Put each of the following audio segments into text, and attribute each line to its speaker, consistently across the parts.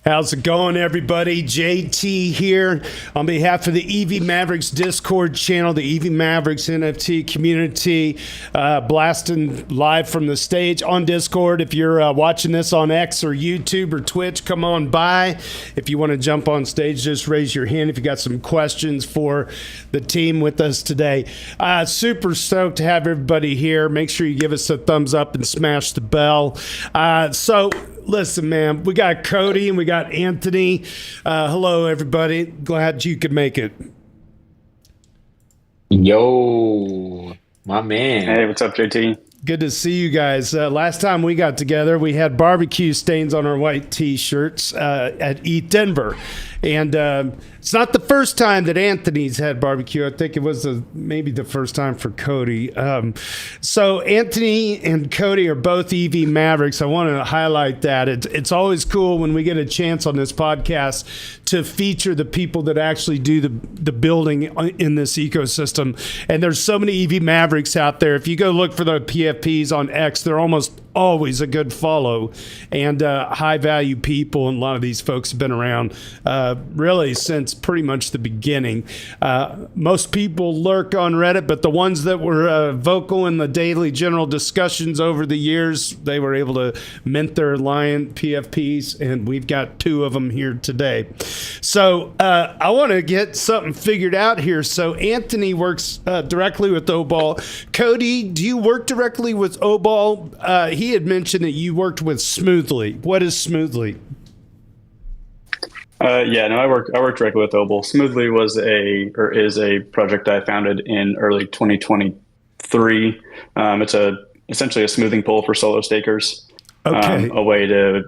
Speaker 1: How's it going, everybody? JT here on behalf of the EV Mavericks Discord channel, the EV Mavericks NFT community, blasting live from the stage on Discord. If you're watching this on X or YouTube or Twitch, come on by. If you want to jump on stage, just raise your hand if you got some questions for the team with us today. Super stoked to have everybody here. Make sure you give us a thumbs up and smash the bell. Listen, man, we got Kody and we got Anthony. Hello, everybody. Glad you could make it.
Speaker 2: Yo, my man.
Speaker 3: Hey, what's up, JT?
Speaker 1: Good to see you guys. Last time we got together, we had barbecue stains on our white T-shirts at ETH Denver. And it's not the first time that Anthony's had barbecue. I think it was maybe the first time for Kody. So Anthony and Kody are both EV Mavericks. I want to highlight that. It's always cool when we get a chance on this podcast to feature the people that actually do the building in this ecosystem. And there's so many EV Mavericks out there. If you go look for the PFPs on X, they're almost always a good follow and high value people. And a lot of these folks have been around really since pretty much the beginning. Most people lurk on Reddit, but the ones that were vocal in the daily general discussions over the years, they were able to mint their Lion PFPs, and we've got two of them here today. So I want to get something figured out here. So Anthony works directly with Obol. Kody, do you work directly with Obol? He had mentioned that you worked with Smoothly. What is Smoothly?
Speaker 3: I work directly with Obol. Smoothly is a project I founded in early 2023. It's essentially a smoothing pool for solo stakers.
Speaker 1: Okay.
Speaker 3: A way to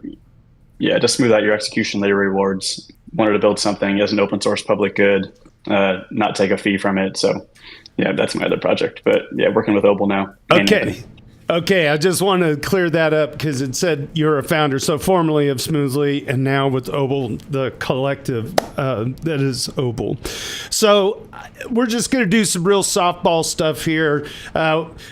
Speaker 3: smooth out your execution layer rewards. Wanted to build something as an open source public good, not take a fee from it. So yeah, that's my other project. But yeah, working with Obol now.
Speaker 1: Okay, I just want to clear that up because it said you're a founder, so formerly of Smoothly and now with Obol, the collective that is Obol. So we're just going to do some real softball stuff here.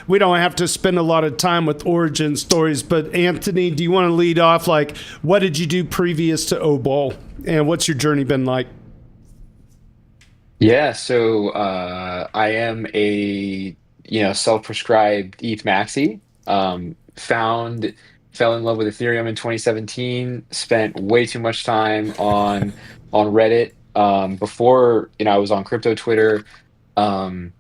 Speaker 1: We don't have to spend a lot of time with origin stories, but Anthony, do you want to lead off? Like, what did you do previous to Obol, and what's your journey been like?
Speaker 2: Yeah, so I am a self-prescribed ETH maxi. Fell in love with Ethereum in 2017. Spent way too much time on Reddit. Before I was on crypto Twitter. I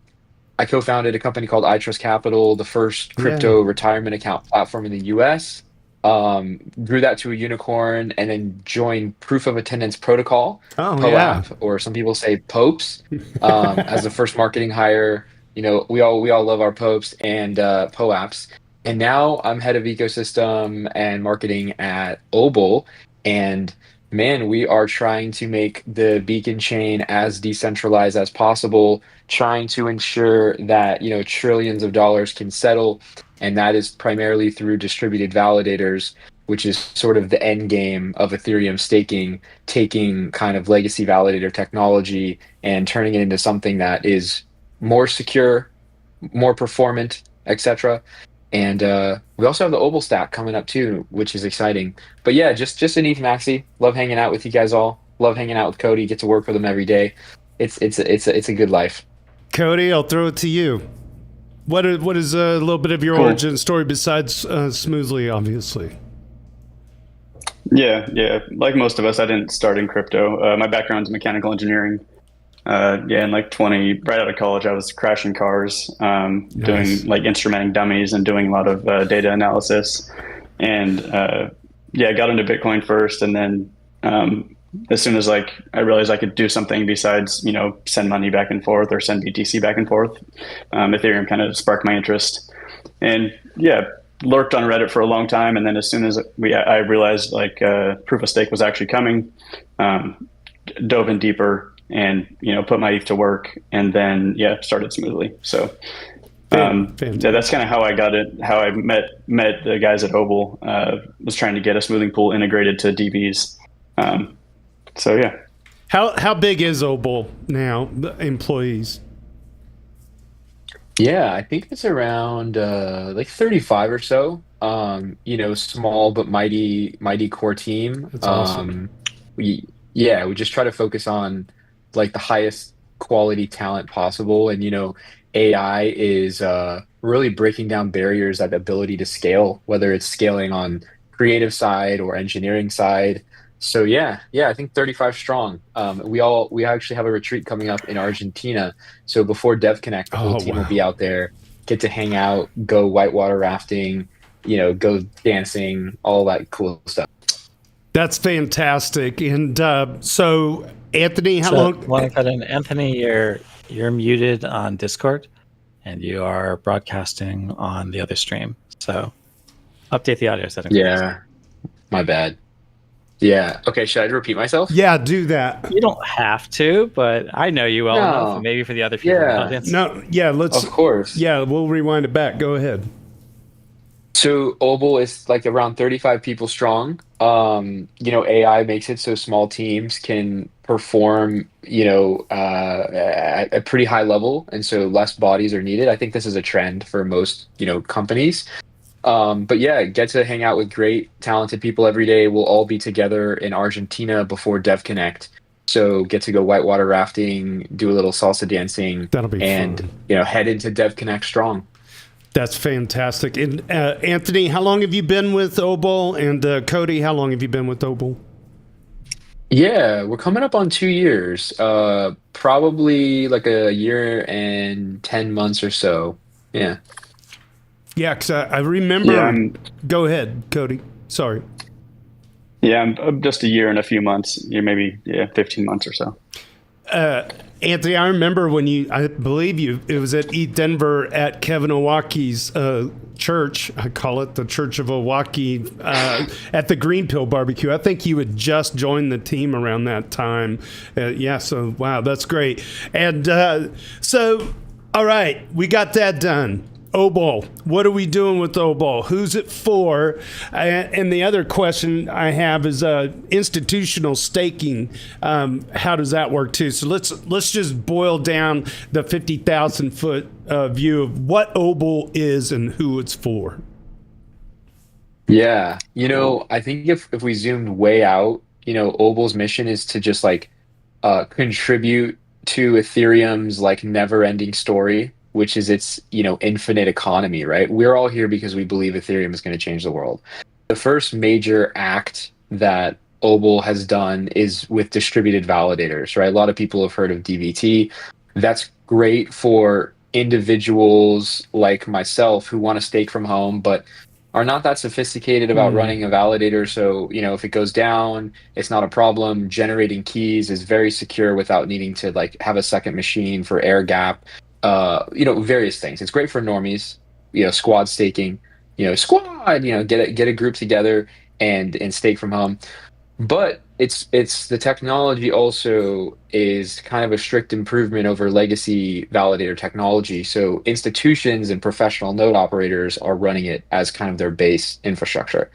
Speaker 2: co-founded a company called I Trust Capital, the first crypto retirement account platform in the US. Grew that to a unicorn, and then joined Proof of Attendance Protocol, POAP, or some people say POPES, as the first marketing hire. We all love our Popes and POAPs. And now I'm head of ecosystem and marketing at Obol. And man, we are trying to make the beacon chain as decentralized as possible, trying to ensure that, trillions of dollars can settle. And that is primarily through distributed validators, which is sort of the end game of Ethereum staking, taking kind of legacy validator technology and turning it into something that is more secure, more performant, etc. And we also have the Obol stack coming up too, which is exciting. But yeah, just an ETH maxi. Love hanging out with you guys all. Love hanging out with Kody. Get to work with him every day. It's a good life.
Speaker 1: Kody, I'll throw it to you. What is a little bit of your origin story besides Smoothly, obviously?
Speaker 3: Yeah. Like most of us, I didn't start in crypto. My background's in mechanical engineering. In right out of college, I was crashing cars, doing instrumenting dummies and doing a lot of data analysis. And I got into Bitcoin first, and then as soon as I realized I could do something besides send money back and forth or send BTC back and forth, Ethereum kind of sparked my interest. And lurked on Reddit for a long time, and then as soon as I realized proof of stake was actually coming, dove in deeper and put my ETH to work, and then started Smoothly. So that's kind of how I got it. How I met the guys at Obol. Was trying to get a smoothing pool integrated to DBs.
Speaker 1: How big is Obol now? The employees?
Speaker 2: Yeah, I think it's around 35 or so. Small but mighty core team.
Speaker 1: That's awesome.
Speaker 2: we just try to focus on like the highest quality talent possible. And AI is really breaking down barriers at the ability to scale, whether it's scaling on creative side or engineering side. So yeah, I think 35 strong. We actually have a retreat coming up in Argentina. So before Dev Connect, the whole
Speaker 1: Oh,
Speaker 2: team will be
Speaker 1: wow.
Speaker 2: out there, get to hang out, go whitewater rafting, go dancing, all that cool stuff.
Speaker 1: That's fantastic. And so, Anthony, how
Speaker 4: So,
Speaker 1: long?
Speaker 4: want to cut in, Anthony? You're muted on Discord, and you are broadcasting on the other stream. So, update the audio settings.
Speaker 2: Yeah, my bad. Yeah. Okay, should I repeat myself?
Speaker 1: Yeah, do that.
Speaker 4: You don't have to, but I know you well enough, and
Speaker 2: No.
Speaker 4: maybe for the other people in the
Speaker 2: Yeah.
Speaker 4: audience.
Speaker 1: No, yeah, let's.
Speaker 2: Of course.
Speaker 1: Yeah, we'll rewind it back. Go ahead.
Speaker 2: So Obol is like around 35 people strong. AI makes it so small teams can perform, at a pretty high level, and so less bodies are needed. I think this is a trend for most, companies. But yeah, get to hang out with great, talented people every day. We'll all be together in Argentina before Dev Connect. So get to go whitewater rafting, do a little salsa dancing,
Speaker 1: That'll be
Speaker 2: and
Speaker 1: fun.
Speaker 2: head into Dev Connect strong.
Speaker 1: That's fantastic. And Anthony, how long have you been with Obol? And Kody, how long have you been with Obol?
Speaker 2: Yeah, we're coming up on 2 years. Probably like a year and 10 months or so. Yeah.
Speaker 1: Yeah, because I remember.
Speaker 3: Yeah,
Speaker 1: Go ahead, Kody. Sorry.
Speaker 3: I'm just a year and a few months. Maybe 15 months or so.
Speaker 1: Anthony, I remember when I believe it was at Eat Denver at Kevin Owaki's church. I call it the Church of Owaki at the Green Pill Barbecue. I think you had just joined the team around that time. So wow, that's great. And so, all right, we got that done. Obol, what are we doing with Obol? Who's it for? And the other question I have is institutional staking. How does that work too? So let's just boil down the 50,000 foot view of what Obol is and who it's for.
Speaker 2: Yeah. I think if we zoomed way out, Obol's mission is to just like contribute to Ethereum's like never-ending story, which is its, infinite economy, right? We're all here because we believe Ethereum is going to change the world. The first major act that Obol has done is with distributed validators, right? A lot of people have heard of DVT. That's great for individuals like myself who want to stake from home, but are not that sophisticated about running a validator. So, if it goes down, it's not a problem. Generating keys is very secure without needing to like have a second machine for air gap. Various things. It's great for normies, squad staking, get a group together and stake from home. But it's the technology also is kind of a strict improvement over legacy validator technology. So institutions and professional node operators are running it as kind of their base infrastructure.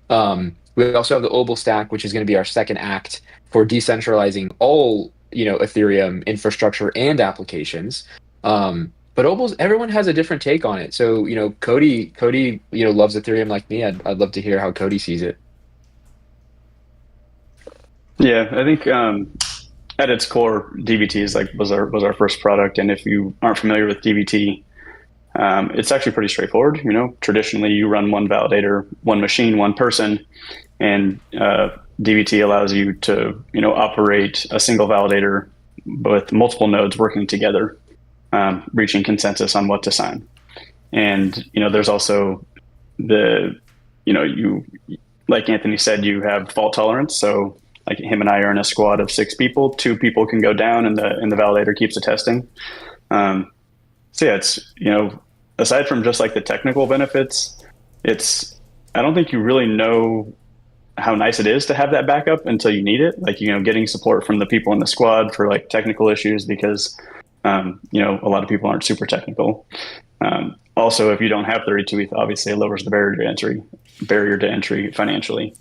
Speaker 2: We also have the Obol stack, which is going to be our second act for decentralizing all, Ethereum infrastructure and applications. But everyone has a different take on it. So, Kody, loves Ethereum like me. I'd love to hear how Kody sees it.
Speaker 3: Yeah, I think at its core, DBT was our first product, and if you aren't familiar with DBT, it's actually pretty straightforward. Traditionally you run one validator, one machine, one person, and DBT allows you to operate a single validator with multiple nodes working together, reaching consensus on what to sign. And there's also you like Anthony said, you have fault tolerance. So like him and I are in a squad of 6 people. 2 people can go down, and the validator keeps attesting. So yeah, it's aside from just like the technical benefits, I don't think you really know how nice it is to have that backup until you need it. Like getting support from the people in the squad for like technical issues, because a lot of people aren't super technical. Also, if you don't have 32 ETH, obviously it lowers the barrier to entry financially.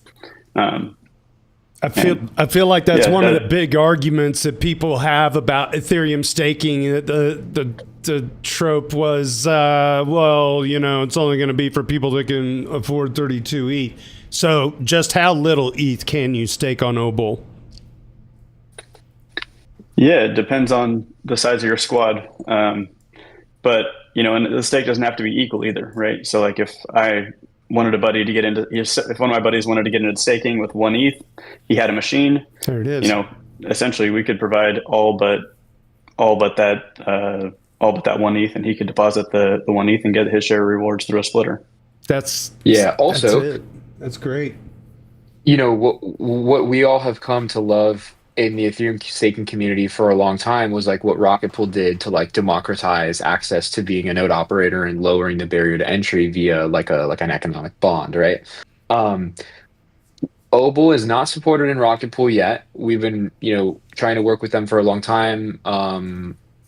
Speaker 1: I feel like that's one of the big arguments that people have about Ethereum staking. The trope was, it's only going to be for people that can afford 32 ETH. So just how little ETH can you stake on Obol?
Speaker 3: Yeah, it depends on the size of your squad. But and the stake doesn't have to be equal either, right? So like if I wanted a buddy to get into, if one of my buddies wanted to get into staking with 1 ETH, he had a machine.
Speaker 1: There it is.
Speaker 3: Essentially we could provide all but that 1 ETH, and he could deposit the 1 ETH and get his share rewards through a splitter.
Speaker 1: That's
Speaker 2: Also,
Speaker 1: that's it. That's great.
Speaker 2: What we all have come to love in the Ethereum staking community for a long time was like what Rocket Pool did to like democratize access to being a node operator and lowering the barrier to entry via like an economic bond, right? Obol is not supported in Rocket Pool yet. We've been, trying to work with them for a long time.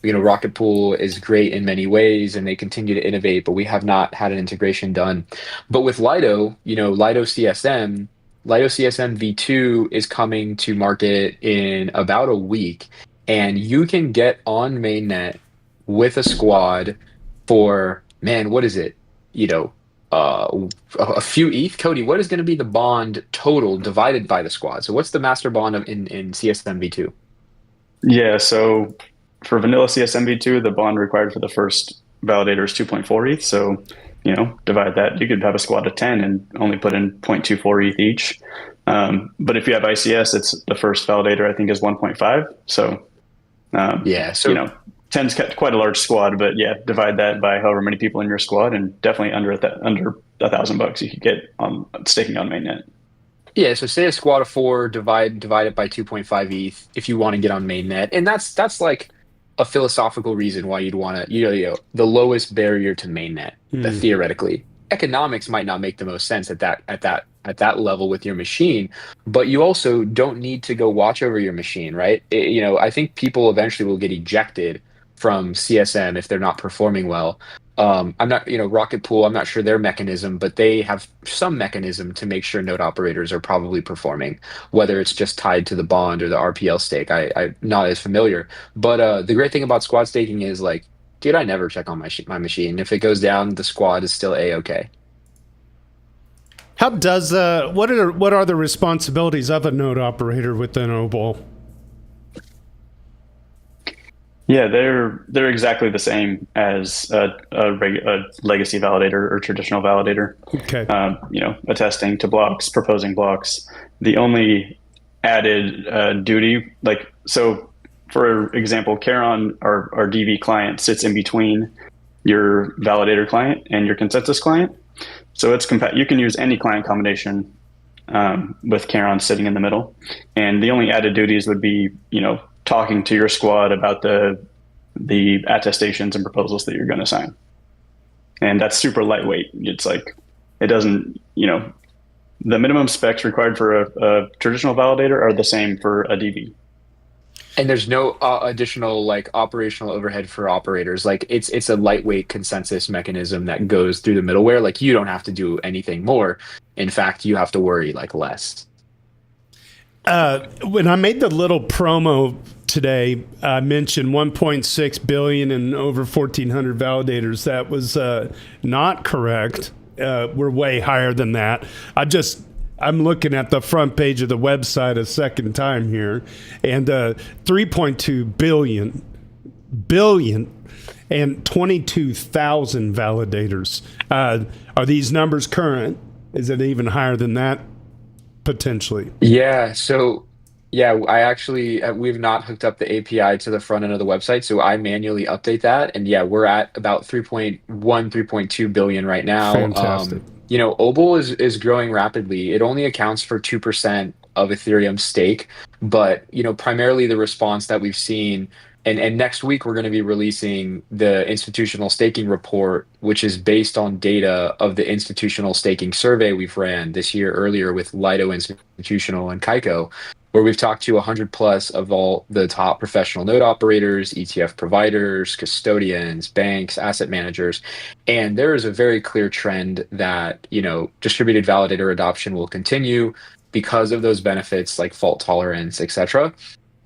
Speaker 2: Rocket Pool is great in many ways and they continue to innovate, but we have not had an integration done. But with Lido, Lido CSM V2 is coming to market in about a week, and you can get on mainnet with a squad for, man, what is it? A few ETH. Kody, what is going to be the bond total divided by the squad? So what's the master bond in CSM V2?
Speaker 3: Yeah, so for vanilla CSM V2, the bond required for the first validator is 2.4 ETH. So, divide that. You could have a squad of 10 and only put in 0.24 ETH each. But if you have ICS, it's the first validator, I think, is 1.5. So, 10's quite a large squad, but yeah, divide that by however many people in your squad, and definitely under $1,000 you could get on staking on mainnet.
Speaker 2: Yeah, so say a squad of 4, divide it by 2.5 ETH if you want to get on mainnet, and that's like a philosophical reason why you'd want to, the lowest barrier to mainnet. Theoretically, economics might not make the most sense at that level with your machine, but you also don't need to go watch over your machine, right? I think people eventually will get ejected from CSM if they're not performing well. I'm not, Rocket Pool, I'm not sure their mechanism, but they have some mechanism to make sure node operators are probably performing, whether it's just tied to the bond or the RPL stake. I'm not as familiar. But the great thing about squad staking is like, dude, I never check on my machine. If it goes down, the squad is still A-okay.
Speaker 1: How does what are the responsibilities of a node operator within Obol?
Speaker 3: Yeah, they're exactly the same as a legacy validator or traditional validator.
Speaker 1: Okay.
Speaker 3: Attesting to blocks, proposing blocks. The only added duty, so for example, Charon, our DV client, sits in between your validator client and your consensus client. So you can use any client combination with Charon sitting in the middle. And the only added duties would be, talking to your squad about the attestations and proposals that you're going to sign. And that's super lightweight. It's like, it doesn't, the minimum specs required for a traditional validator are the same for a DV.
Speaker 2: And there's no additional operational overhead for operators. It's a lightweight consensus mechanism that goes through the middleware. You don't have to do anything more. In fact, you have to worry less.
Speaker 1: When I made the little promo today, I mentioned 1.6 billion and over 1,400 validators. That was not correct. We're way higher than that. I'm looking at the front page of the website a second time here, and 3.2 billion and 22,000 validators. Are these numbers current? Is it even higher than that? Potentially.
Speaker 2: Yeah. So, I actually, we've not hooked up the API to the front end of the website. So I manually update that. And we're at about 3.2 billion right now.
Speaker 1: Fantastic.
Speaker 2: Obol is growing rapidly. It only accounts for 2% of Ethereum stake, but, primarily the response that we've seen. And next week, we're going to be releasing the institutional staking report, which is based on data of the institutional staking survey we've ran this year earlier with Lido Institutional and Kaiko, where we've talked to 100 plus of all the top professional node operators, ETF providers, custodians, banks, asset managers. And there is a very clear trend that, distributed validator adoption will continue because of those benefits like fault tolerance, etc.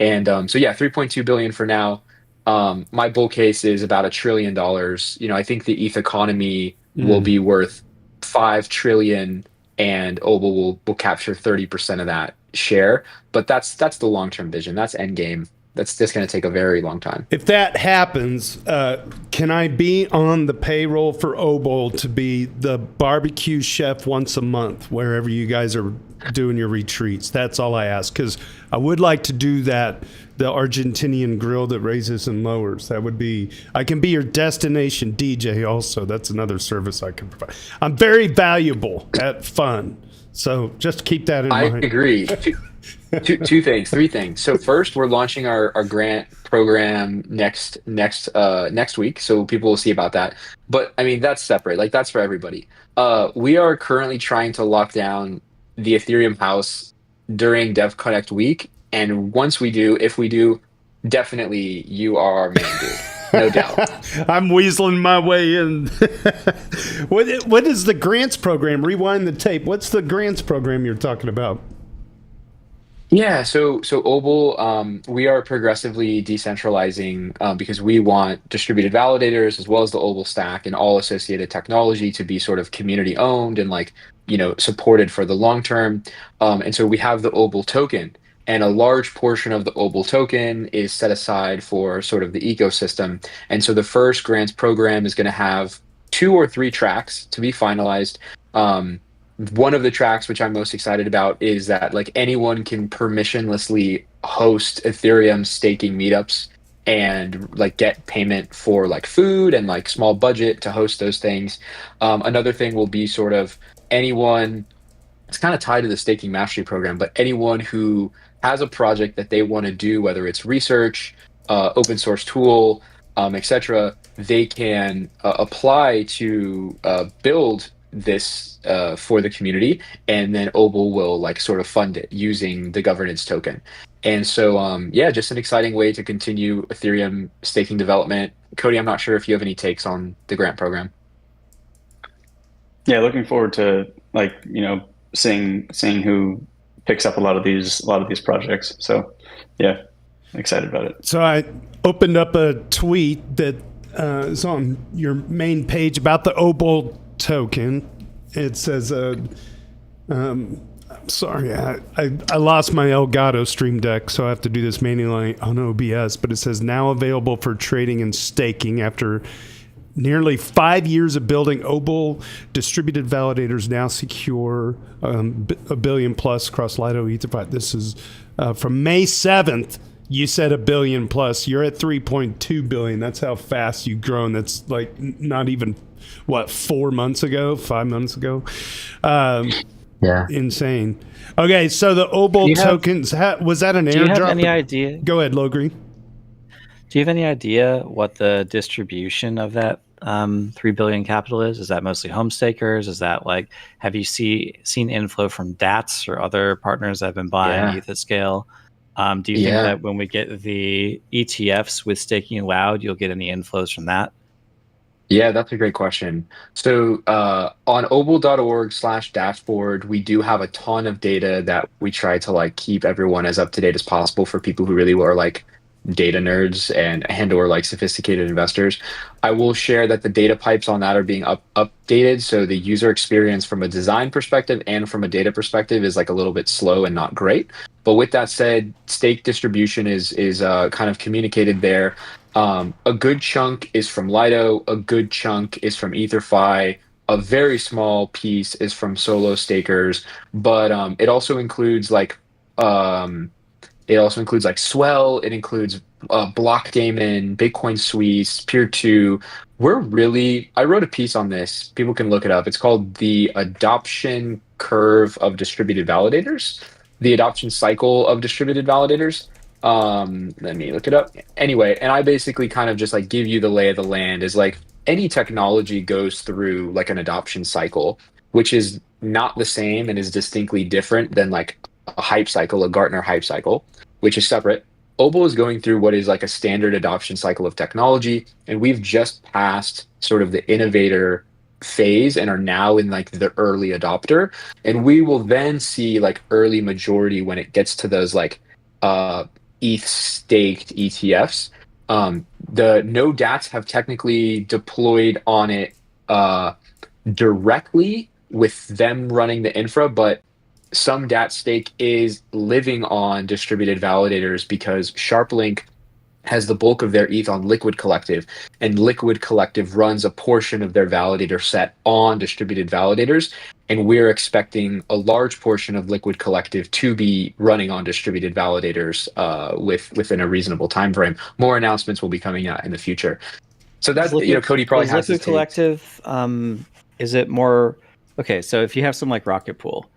Speaker 2: And 3.2 billion for now. My bull case is about $1 trillion. I think the ETH economy will be worth 5 trillion, and Obol will capture 30% of that share. But that's the long-term vision. That's end game. that's going to take a very long time.
Speaker 1: If that happens, can I be on the payroll for Obol to be the barbecue chef once a month wherever you guys are doing your retreats? That's all I ask, because I would like to do that, the Argentinian grill that raises and lowers. That would be, I can be your destination DJ also. That's another service I can provide. I'm very valuable at fun. So just keep that in mind.
Speaker 2: I agree. Three things. So first, we're launching our grant program next week, so people will see about that. But I mean, that's separate. Like, that's for everybody. We are currently trying to lock down the Ethereum house during Dev Connect week, and once we do, if we do, definitely you are our main dude. No doubt.
Speaker 1: I'm weaseling my way in. What is the grants program? Rewind the tape. What's the grants program you're talking about?
Speaker 2: Yeah, so Obol, we are progressively decentralizing because we want distributed validators as well as the Obol stack and all associated technology to be sort of community owned and like, supported for the long term. And so we have the Obol token, and a large portion of the Obol token is set aside for sort of the ecosystem. And so the first grants program is going to have 2 or 3 tracks to be finalized. One of the tracks, which I'm most excited about, is that like anyone can permissionlessly host Ethereum staking meetups and like get payment for like food and like small budget to host those things. Another thing will be sort of anyone, it's kind of tied to the staking mastery program, but anyone who has a project that they want to do, whether it's research, open source tool, etc., they can apply to build this for the community, and then Obol will like sort of fund it using the governance token. And so yeah, just an exciting way to continue Ethereum staking development. Kody, I'm not sure if you have any takes on the grant program.
Speaker 3: Yeah, looking forward to like seeing who picks up a lot of these projects. So yeah, excited about it.
Speaker 1: So I opened up a tweet that is on your main page about the Obol token. It says, I'm sorry, I lost my Elgato Stream Deck, so I have to do this manually on OBS, but it says now available for trading and staking after nearly 5 years of building. Obol distributed validators now secure a billion plus across Lido, EtherFi. This is from May 7th. You said a billion plus. You're at 3.2 billion. That's how fast you've grown. That's like not even, 5 months ago?
Speaker 5: Yeah.
Speaker 1: Insane. Okay, so the Obol tokens, was that an airdrop?
Speaker 4: Do you have any idea?
Speaker 1: Go ahead, Logri.
Speaker 4: Do you have any idea what the distribution of that 3 billion capital is? Is that mostly home stakers? Is that like, have you seen inflow from DATs or other partners that have been buying ETH at scale? Do you think that when we get the ETFs with staking allowed, you'll get any inflows from that?
Speaker 2: Yeah, that's a great question. So on obol.org/dashboard, we do have a ton of data that we try to like keep everyone as up to date as possible for people who really are like data nerds and or like sophisticated investors. I will share that the data pipes on that are being updated, so the user experience from a design perspective and from a data perspective is like a little bit slow and not great. But with that said, stake distribution is kind of communicated there. A good chunk is from Lido, a good chunk is from EtherFi, a very small piece is from solo stakers, but it also includes like Swell, it includes Blockdaemon, Bitcoin Suisse, Peer2. I wrote a piece on this. People can look it up. It's called The Adoption Curve of Distributed Validators, the adoption cycle of distributed validators. Let me look it up. Anyway, and I basically kind of just like give you the lay of the land is like any technology goes through like an adoption cycle, which is not the same and is distinctly different than like a hype cycle, a Gartner hype cycle, which is separate. Obol is going through what is like a standard adoption cycle of technology, and we've just passed sort of the innovator phase and are now in like the early adopter, and we will then see like early majority when it gets to those like ETH staked ETFs. The no DATs have technically deployed on it directly with them running the infra, but some DAT stake is living on distributed validators because SharpLink has the bulk of their ETH on Liquid Collective, and Liquid Collective runs a portion of their validator set on distributed validators. And we're expecting a large portion of Liquid Collective to be running on distributed validators within a reasonable time frame. More announcements will be coming out in the future. So that, Kody probably has
Speaker 4: Liquid Collective. Is it more okay? So if you have something like Rocket Pool,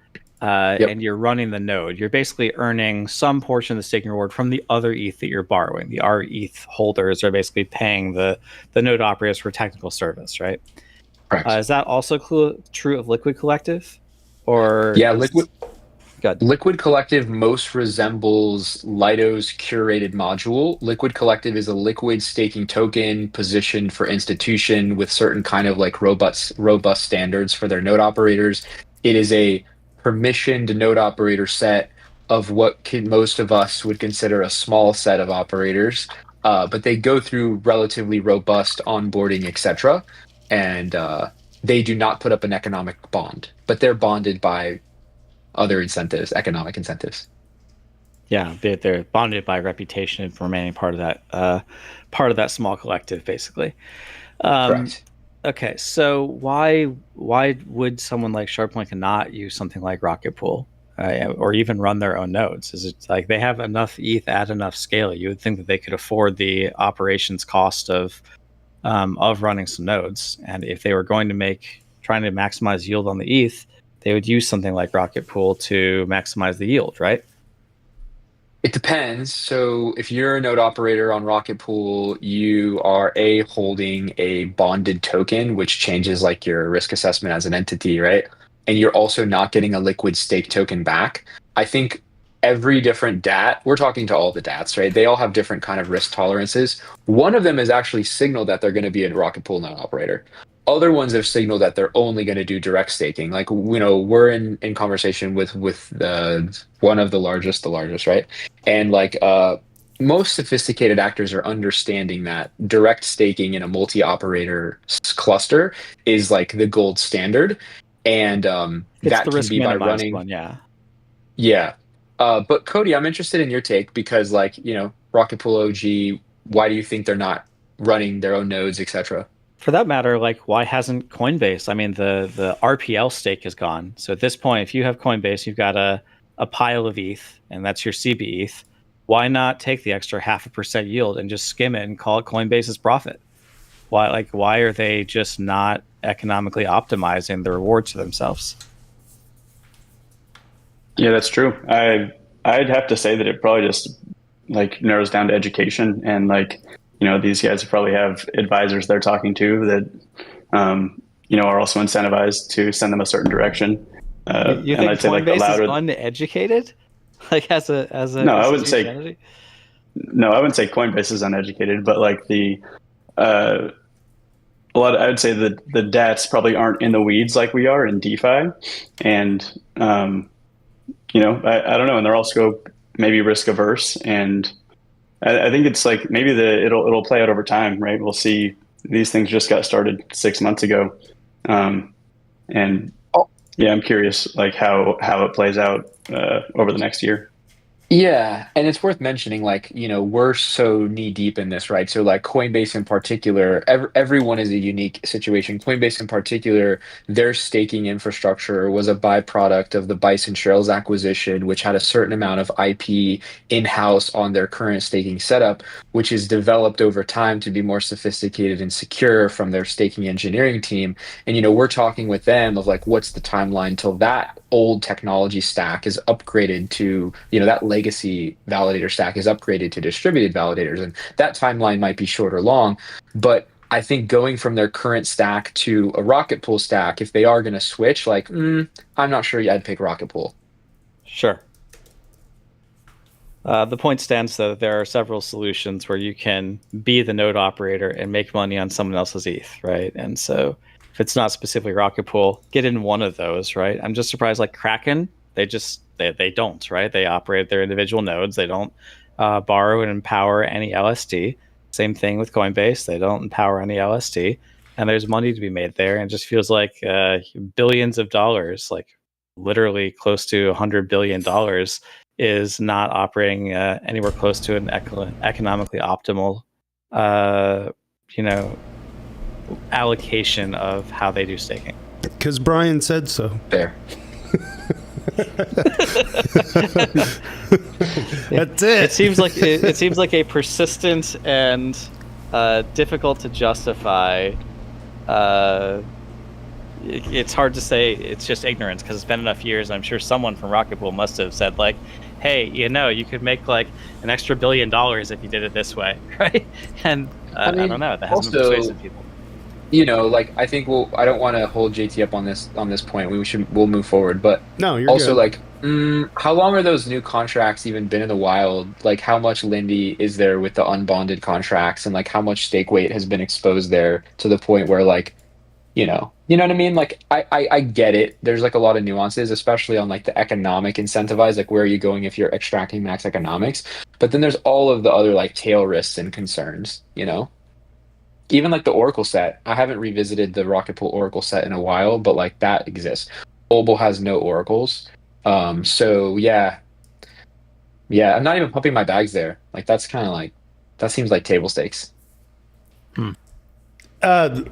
Speaker 4: and you're running the node, you're basically earning some portion of the staking reward from the other ETH that you're borrowing. The ETH holders are basically paying the node operators for technical service, right?
Speaker 2: Correct.
Speaker 4: Is that also true of Liquid Collective? Or
Speaker 2: Liquid Collective most resembles Lido's curated module. Liquid Collective is a liquid staking token positioned for institution with certain kind of like robust standards for their node operators. It is a permissioned node operator set of what most of us would consider a small set of operators, but they go through relatively robust onboarding, etc. And they do not put up an economic bond, but they're bonded by other incentives, economic incentives.
Speaker 4: Yeah, they're bonded by reputation and remaining part of that small collective, basically.
Speaker 2: Correct.
Speaker 4: Okay, so why would someone like SharpLink not use something like Rocket Pool, or even run their own nodes? Is it like they have enough ETH at enough scale? You would think that they could afford the operations cost of running some nodes, and if they were trying to maximize yield on the ETH, they would use something like Rocket Pool to maximize the yield, right?
Speaker 2: It depends. So if you're a node operator on Rocket Pool, you are holding a bonded token, which changes like your risk assessment as an entity, right? And you're also not getting a liquid stake token back. I think every different DAT, we're talking to all the DATs, right? They all have different kind of risk tolerances. One of them has actually signaled that they're going to be a Rocket Pool node operator. Other ones have signaled that they're only going to do direct staking. Like, we're in conversation with one of the largest, right? And like most sophisticated actors are understanding that direct staking in a multi-operator cluster is like the gold standard, and that can be by running.
Speaker 4: One, yeah.
Speaker 2: Yeah, but Kody, I'm interested in your take because, like, Rocket Pool OG. Why do you think they're not running their own nodes, etc.?
Speaker 4: For that matter, like, why hasn't Coinbase? I mean, the RPL stake is gone. So at this point, if you have Coinbase, you've got a pile of ETH, and that's your CB ETH. Why not take the extra 0.5% yield and just skim it and call it Coinbase's profit? Why are they just not economically optimizing the rewards for themselves?
Speaker 3: Yeah, that's true. I'd have to say that it probably just like narrows down to education, and like, these guys probably have advisors they're talking to that, are also incentivized to send them a certain direction.
Speaker 4: You think Coinbase is uneducated? Like as a
Speaker 3: no, I wouldn't say Coinbase is uneducated, but like I would say that the DATs probably aren't in the weeds like we are in DeFi, and I don't know, and they're also maybe risk averse, and I think it's like maybe it'll play out over time, right? We'll see. These things just got started 6 months ago, and yeah, I'm curious like how it plays out over the next year.
Speaker 2: Yeah, and it's worth mentioning, like, we're so knee deep in this, right? So, like, Coinbase in particular, everyone is a unique situation. Coinbase in particular, their staking infrastructure was a byproduct of the Bison Trails acquisition, which had a certain amount of IP in-house on their current staking setup, which is developed over time to be more sophisticated and secure from their staking engineering team. And, we're talking with them of like, what's the timeline till that old technology stack is upgraded to, that legacy validator stack is upgraded to distributed validators. And that timeline might be short or long, but I think going from their current stack to a Rocket Pool stack, if they are going to switch, like, I'm not sure I'd pick Rocket Pool.
Speaker 4: Sure. The point stands, though, there are several solutions where you can be the node operator and make money on someone else's ETH, right? And so if it's not specifically Rocket Pool, get in one of those, right? I'm just surprised, like Kraken, they don't, right? They operate their individual nodes. They don't borrow and empower any LSD. Same thing with Coinbase. They don't empower any LSD. And there's money to be made there. And it just feels like billions of dollars, like literally close to $100 billion is not operating anywhere close to an economically optimal, allocation of how they do staking.
Speaker 1: Because Brian said so.
Speaker 2: Fair.
Speaker 1: That's it.
Speaker 4: It seems like a persistent and difficult to justify. It's hard to say. It's just ignorance because it's been enough years. I'm sure someone from Rocket Pool must have said like, "Hey, you could make like an extra $1 billion if you did it this way, right?" And I don't know. That hasn't been persuasive people.
Speaker 2: I think I don't want to hold JT up on this point. We'll move forward, but
Speaker 1: no, you're
Speaker 2: also
Speaker 1: good.
Speaker 2: how long are those new contracts even been in the wild? Like, how much Lindy is there with the unbonded contracts, and like how much stake weight has been exposed there to the point where you know what I mean? Like, I get it. There's like a lot of nuances, especially on like the economic incentivized, like where are you going if you're extracting max economics? But then there's all of the other like tail risks and concerns, Even like the Oracle set, I haven't revisited the Rocket Pool Oracle set in a while, but like that exists. Obol has no oracles. So yeah, I'm not even pumping my bags there. Like that's kind of like, that seems like table stakes.
Speaker 1: I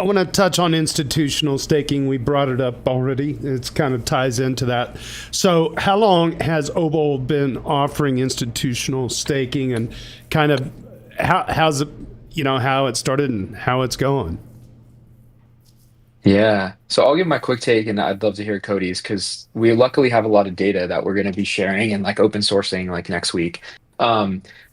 Speaker 1: want to touch on institutional staking. We brought it up already. It's kind of ties into that. So how long has Obol been offering institutional staking, and kind of how's it, how it started and how it's going?
Speaker 2: Yeah. So I'll give my quick take, and I'd love to hear Cody's, because we luckily have a lot of data that we're going to be sharing and like open sourcing like next week.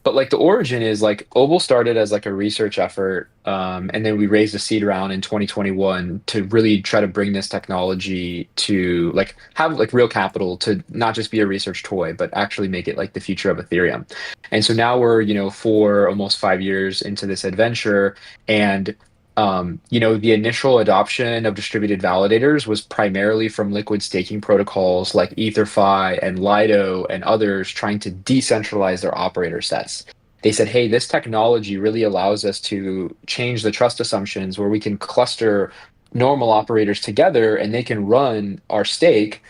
Speaker 2: But like the origin is like Obol started as like a research effort, and then we raised a seed round in 2021 to really try to bring this technology to like have like real capital to not just be a research toy, but actually make it like the future of Ethereum. And so now we're, for almost 5 years into this adventure, and the initial adoption of distributed validators was primarily from liquid staking protocols like EtherFi and Lido and others trying to decentralize their operator sets. They said, hey, this technology really allows us to change the trust assumptions where we can cluster normal operators together and they can run our stake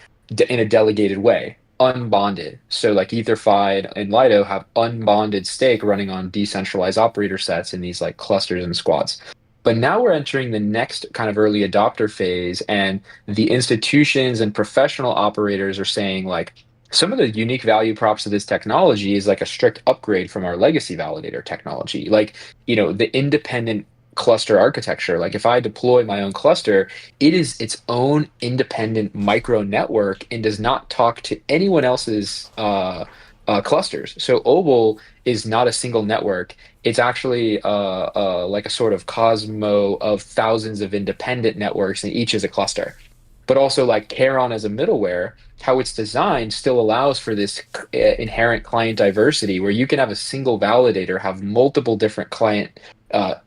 Speaker 2: in a delegated way, unbonded. So like EtherFi and Lido have unbonded stake running on decentralized operator sets in these like clusters and squads. But now we're entering the next kind of early adopter phase, and the institutions and professional operators are saying like some of the unique value props of this technology is like a strict upgrade from our legacy validator technology. Like, the independent cluster architecture. Like if I deploy my own cluster, it is its own independent micro network and does not talk to anyone else's clusters. So Obol is not a single network. It's actually like a sort of cosmo of thousands of independent networks, and each is a cluster. But also like Heron as a middleware, how it's designed still allows for this inherent client diversity where you can have a single validator have multiple different client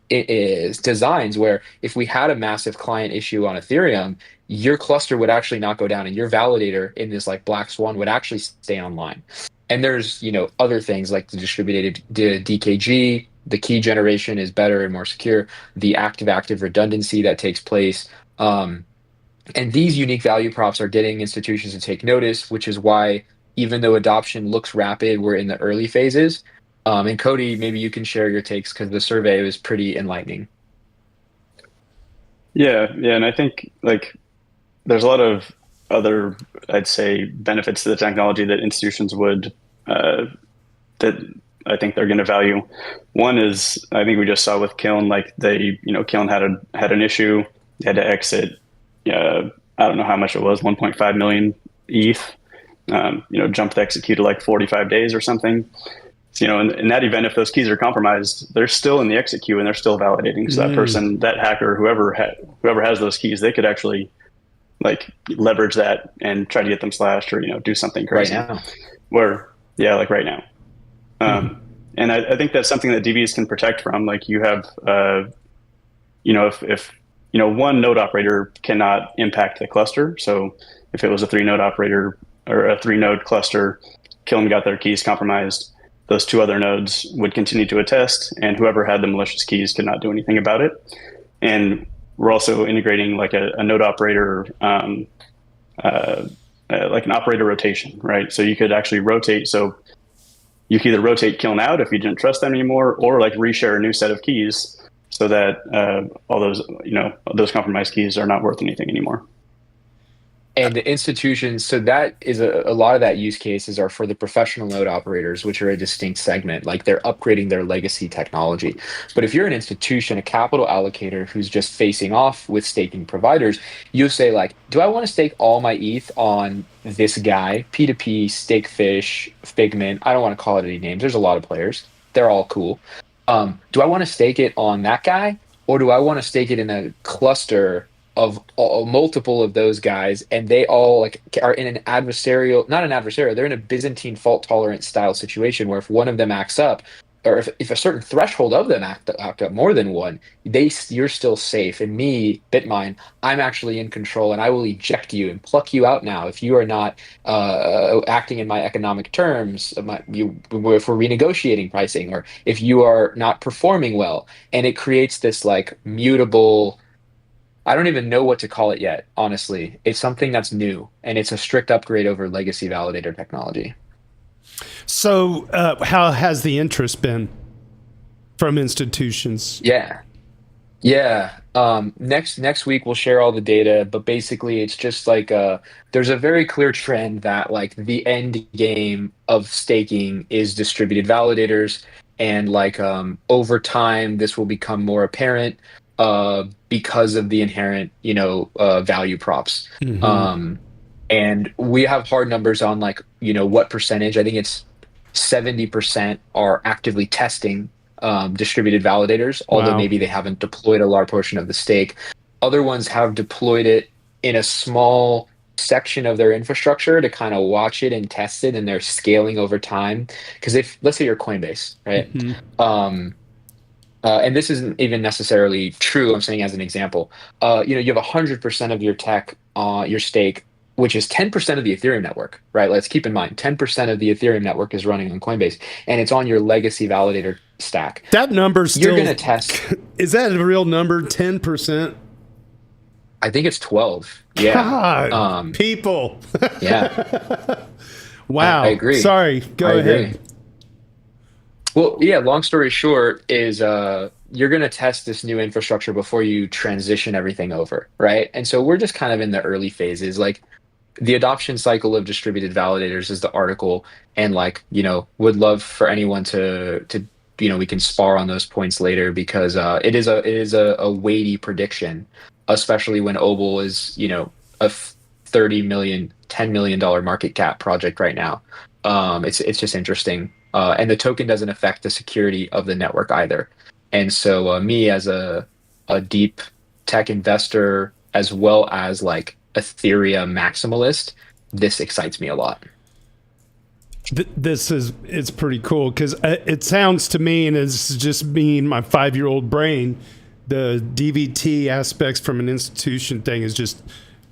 Speaker 2: designs, where if we had a massive client issue on Ethereum, your cluster would actually not go down and your validator in this like black swan would actually stay online. And there's, other things like the distributed DKG, the key generation is better and more secure, the active redundancy that takes place. And these unique value props are getting institutions to take notice, which is why even though adoption looks rapid, we're in the early phases. And Kody, maybe you can share your takes because the survey was pretty enlightening.
Speaker 3: Yeah. And I think like there's a lot of other, I'd say, benefits to the technology that institutions would that I think they're going to value. One is, I think we just saw with Kiln, like Kiln had an issue, they had to exit. I don't know how much it was, 1.5 million ETH. Jumped to execute to like 45 days or something. So, in that event, if those keys are compromised, they're still in the execute and they're still validating. So that person, that hacker, whoever has those keys, they could actually like leverage that and try to get them slashed or do something crazy.
Speaker 2: Right now.
Speaker 3: Like right now. And I think that's something that DBs can protect from. Like you have, if one node operator cannot impact the cluster. So if it was a 3-node operator or a 3-node cluster, Kiln got their keys compromised, those 2 other nodes would continue to attest, and whoever had the malicious keys could not do anything about it. And we're also integrating like a node operator like an operator rotation, right? So you could actually rotate. So you could either rotate Kiln out if you didn't trust them anymore, or like reshare a new set of keys so that all those, those compromised keys are not worth anything anymore.
Speaker 2: And the institutions, so that is a lot of that use cases are for the professional node operators, which are a distinct segment, like they're upgrading their legacy technology. But if you're an institution, a capital allocator who's just facing off with staking providers, you say like, do I want to stake all my ETH on this guy, P2P, Stakefish, Figment? I don't want to call it any names. There's a lot of players. They're all cool. Do I want to stake it on that guy, or do I want to stake it in a cluster of multiple of those guys, and they all like are in an adversarial, not an adversarial, they're in a Byzantine fault tolerant style situation where if one of them acts up, or if a certain threshold of them act up more than one, you're still safe. And me, Bitmine, I'm actually in control, and I will eject you and pluck you out now if you are not acting in my economic terms. If we're renegotiating pricing, or if you are not performing well, and it creates this like mutable. I don't even know what to call it yet, honestly. It's something that's new, and it's a strict upgrade over legacy validator technology.
Speaker 1: So how has the interest been from institutions?
Speaker 2: Yeah. Next week we'll share all the data, but basically it's just like there's a very clear trend that like the end game of staking is distributed validators, and like over time this will become more apparent because of the inherent, value props.
Speaker 1: Mm-hmm.
Speaker 2: And we have hard numbers on like, what percentage. I think it's 70% are actively testing distributed validators, although maybe they haven't deployed a large portion of the stake. Other ones have deployed it in a small section of their infrastructure to kind of watch it and test it, and they're scaling over time. Because if, let's say you're Coinbase, right? Mm-hmm. And this isn't even necessarily true, I'm saying as an example. You have 100% of your tech, your stake, which is 10% of the Ethereum network, right? Let's keep in mind, 10% of the Ethereum network is running on Coinbase, and it's on your legacy validator stack.
Speaker 1: That number's still...
Speaker 2: You're going to test...
Speaker 1: Is that a real number, 10%?
Speaker 2: I think it's 12. Yeah.
Speaker 1: God, people.
Speaker 2: Yeah.
Speaker 1: Wow.
Speaker 2: I agree.
Speaker 1: Sorry, go ahead.
Speaker 2: Well, yeah, long story short is you're going to test this new infrastructure before you transition everything over, right? And so we're just kind of in the early phases. Like the adoption cycle of distributed validators is the article, and like, would love for anyone to we can spar on those points later, because it is a weighty prediction, especially when Obol is, a $30 million, $10 million market cap project right now. It's just interesting. And the token doesn't affect the security of the network either. And so me as a deep tech investor, as well as like Ethereum maximalist, this excites me a lot.
Speaker 1: It's pretty cool, because it sounds to me, and it's just me and my 5-year-old brain, the DVT aspects from an institution thing is just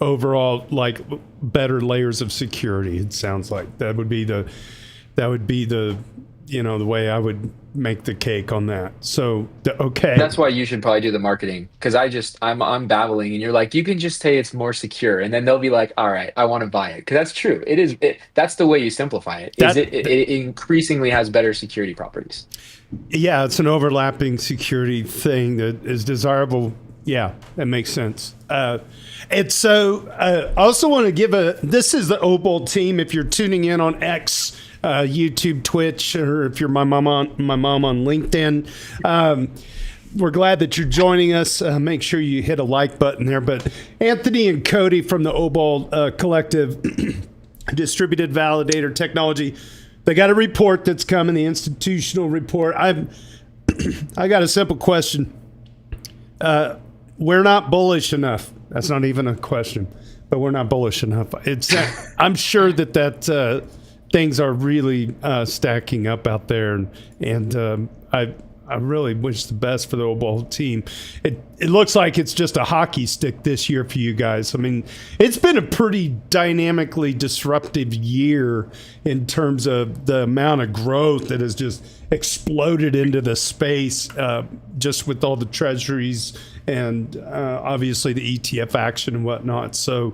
Speaker 1: overall like better layers of security. It sounds like that would be the the way I would make the cake on that. So okay,
Speaker 2: that's why you should probably do the marketing, because I'm babbling, and you're like, you can just say it's more secure, and then they'll be like, all right, I want to buy it, because that's true. That's the way you simplify it. It increasingly has better security properties.
Speaker 1: Yeah, it's an overlapping security thing that is desirable. Yeah, that makes sense. And so I also want to give this is the Obol team. If you're tuning in on X, YouTube, Twitch, or if you're my mom on LinkedIn, we're glad that you're joining us. Make sure you hit a like button there. But Anthony and Kody from the Obol Collective, distributed validator technology, they got a report that's coming, the institutional report. I got a simple question. We're not bullish enough. That's not even a question, but we're not bullish enough. I'm sure that things are really stacking up out there, and I really wish the best for the Obol team. It looks like it's just a hockey stick this year for you guys. I mean, it's been a pretty dynamically disruptive year in terms of the amount of growth that has just exploded into the space, just with all the treasuries and obviously the ETF action and whatnot. So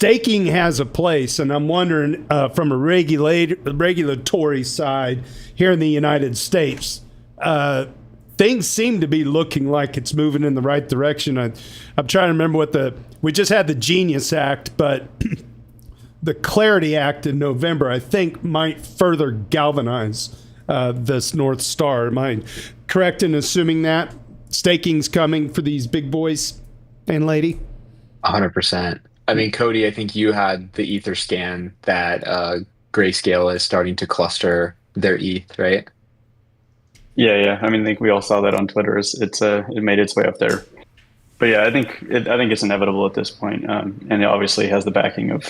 Speaker 1: staking has a place, and I'm wondering from a regulatory side here in the United States, things seem to be looking like it's moving in the right direction. I'm trying to remember we just had the Genius Act, but the Clarity Act in November, I think, might further galvanize this North Star. Am I correct in assuming that staking's coming for these big boys and lady?
Speaker 2: 100%. I mean, Kody, I think you had the Ether scan that Grayscale is starting to cluster their ETH, right?
Speaker 3: Yeah. I mean, I think we all saw that on Twitter. It made its way up there. But yeah, I think it's inevitable at this point, and it obviously has the backing of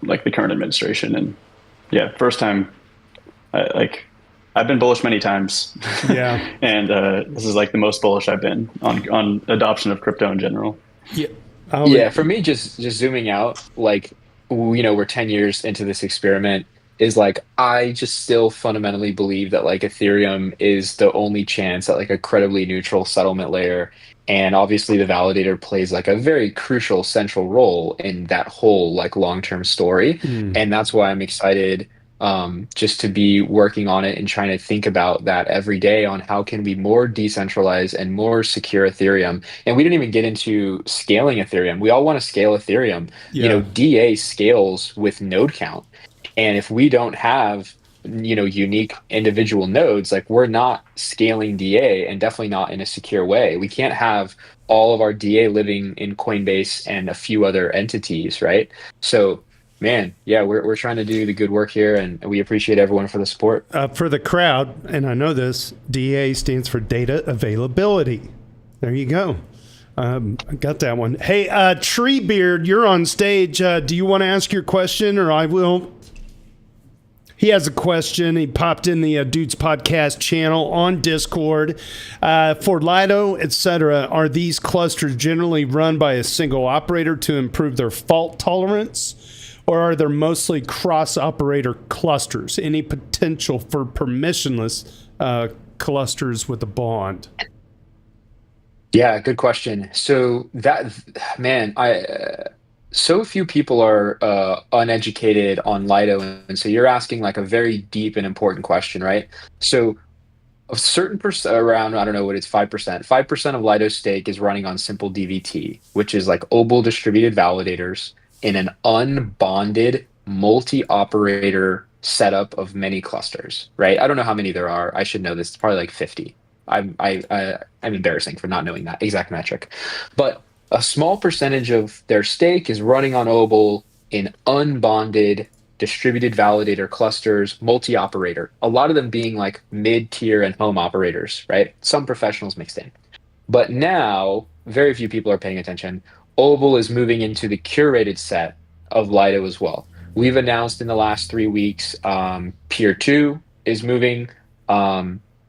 Speaker 3: like the current administration. And yeah, first time, I've been bullish many times.
Speaker 1: Yeah,
Speaker 3: and this is like the most bullish I've been on adoption of crypto in general.
Speaker 1: Yeah.
Speaker 2: Yeah, for me, just zooming out, like, we're 10 years into this experiment, is like, I just still fundamentally believe that like Ethereum is the only chance at like a credibly neutral settlement layer. And obviously the validator plays like a very crucial central role in that whole like long-term story. And that's why I'm excited just to be working on it and trying to think about that every day on how can we more decentralized and more secure Ethereum. And we didn't even get into scaling Ethereum. We all want to scale Ethereum.
Speaker 1: Yeah.
Speaker 2: DA scales with node count. And if we don't have, unique individual nodes, like, we're not scaling DA, and definitely not in a secure way. We can't have all of our DA living in Coinbase and a few other entities, right? So, man, yeah, we're trying to do the good work here, and we appreciate everyone for the support.
Speaker 1: For the crowd, and I know this, DA stands for data availability. There you go. I got that one. Hey, Treebeard, you're on stage. Do you want to ask your question, or I will? He has a question. He popped in the Doots podcast channel on Discord. For Lido, etc., are these clusters generally run by a single operator to improve their fault tolerance, or are there mostly cross-operator clusters? Any potential for permissionless clusters with a bond?
Speaker 2: Yeah, good question. So so few people are uneducated on Lido, and so you're asking like a very deep and important question, right? So a certain percent, around, I don't know what it's, 5% of Lido stake is running on simple DVT, which is like Obol distributed validators in an unbonded multi-operator setup of many clusters, right? I don't know how many there are. I should know this. It's probably like 50. I'm embarrassing for not knowing that exact metric, but a small percentage of their stake is running on Obol in unbonded distributed validator clusters, multi-operator, a lot of them being like mid-tier and home operators, right? Some professionals mixed in. But now, very few people are paying attention. Obol is moving into the curated set of Lido as well. We've announced in the last 3 weeks, Peer 2 is moving.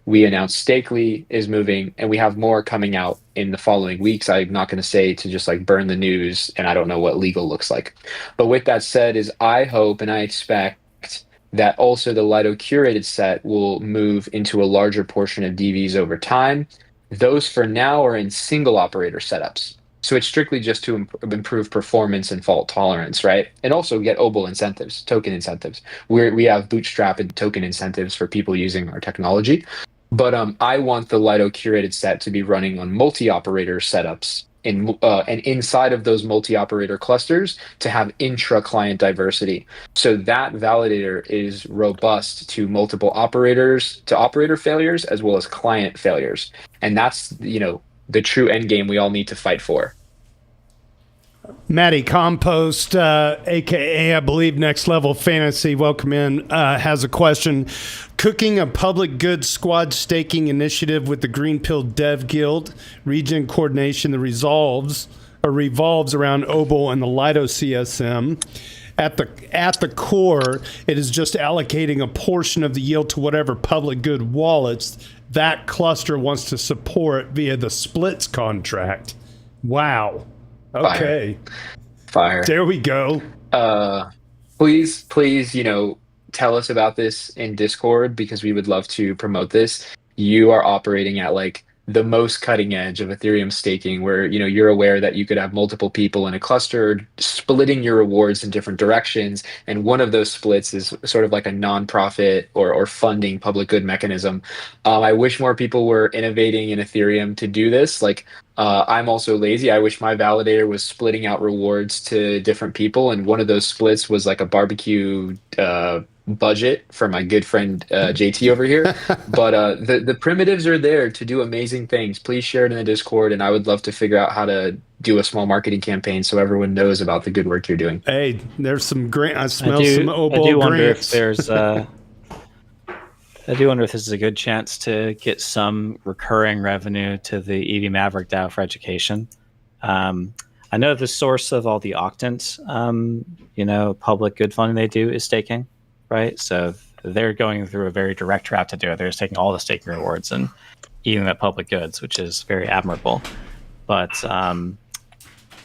Speaker 2: We announced Stakely is moving, and we have more coming out in the following weeks. I'm not going to say to just like burn the news, and I don't know what legal looks like. But with that said, is I hope and I expect that also the Lido curated set will move into a larger portion of DVs over time. Those for now are in single operator setups. So it's strictly just to improve performance and fault tolerance, right? And also get Obol incentives, token incentives. We have bootstrap and token incentives for people using our technology. But I want the Lido curated set to be running on multi-operator setups and inside of those multi-operator clusters to have intra-client diversity. So that validator is robust to multiple operators, to operator failures, as well as client failures. And that's, the true end game we all need to fight for.
Speaker 1: Matty Compost, aka I believe Next Level Fantasy, welcome in, has a question. Cooking a public goods squad staking initiative with the Green Pill Dev Guild, region coordination that revolves around Obol and the Lido CSM. At the core, it is just allocating a portion of the yield to whatever public good wallets that cluster wants to support via the splits contract. Wow. Okay.
Speaker 2: Fire.
Speaker 1: There we go.
Speaker 2: Please, tell us about this in Discord, because we would love to promote this. You are operating at like the most cutting edge of Ethereum staking, where you're aware that you could have multiple people in a cluster splitting your rewards in different directions, and one of those splits is sort of like a nonprofit or funding public good mechanism. I wish more people were innovating in Ethereum to do this. Like, I'm also lazy. I wish my validator was splitting out rewards to different people, and one of those splits was like a barbecue budget for my good friend JT over here. But the primitives are there to do amazing things. Please share it in the Discord, and I would love to figure out how to do a small marketing campaign so everyone knows about the good work you're doing.
Speaker 1: Hey, there's some grant. I smell some Obol
Speaker 4: I do wonder
Speaker 1: grants.
Speaker 4: if there's. I do wonder if this is a good chance to get some recurring revenue to the EV Maverick DAO for education. I know the source of all the octants, public good funding they do is staking, right? So they're going through a very direct route to do it. They're just taking all the staking rewards and eating the public goods, which is very admirable. But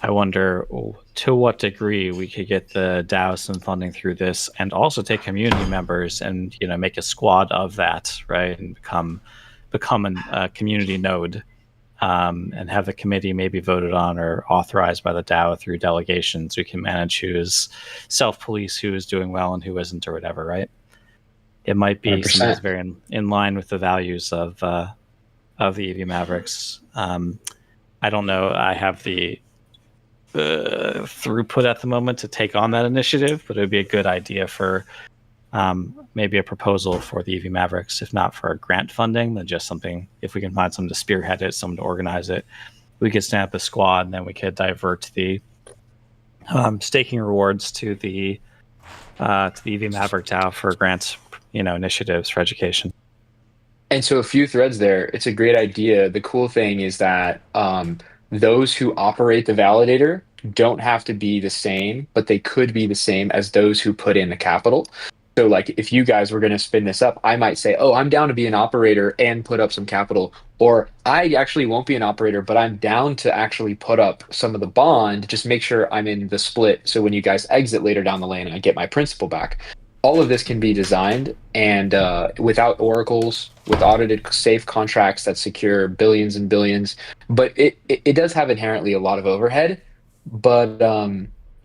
Speaker 4: I wonder to what degree we could get the DAO some funding through this, and also take community members and make a squad of that, right, and become a community node, and have the committee maybe voted on or authorized by the DAO through delegations. We can manage who is self-police, who is doing well and who isn't, or whatever, right? It might be something that's very in line with the values of the EV Mavericks. I don't know. I have the throughput at the moment to take on that initiative, but it would be a good idea for maybe a proposal for the EV Mavericks, if not for grant funding, then just something, if we can find someone to spearhead it, someone to organize it, we could stand up a squad, and then we could divert the staking rewards to the EV Maverick DAO for grants, initiatives for education.
Speaker 2: And so a few threads there. It's a great idea. The cool thing is that those who operate the validator don't have to be the same, but they could be the same as those who put in the capital. So like if you guys were going to spin this up, I might say, oh, I'm down to be an operator and put up some capital. Or I actually won't be an operator, but I'm down to actually put up some of the bond, just make sure I'm in the split. So when you guys exit later down the lane, I get my principal back. All of this can be designed, and without oracles, with audited safe contracts that secure billions and billions. But it does have inherently a lot of overhead, but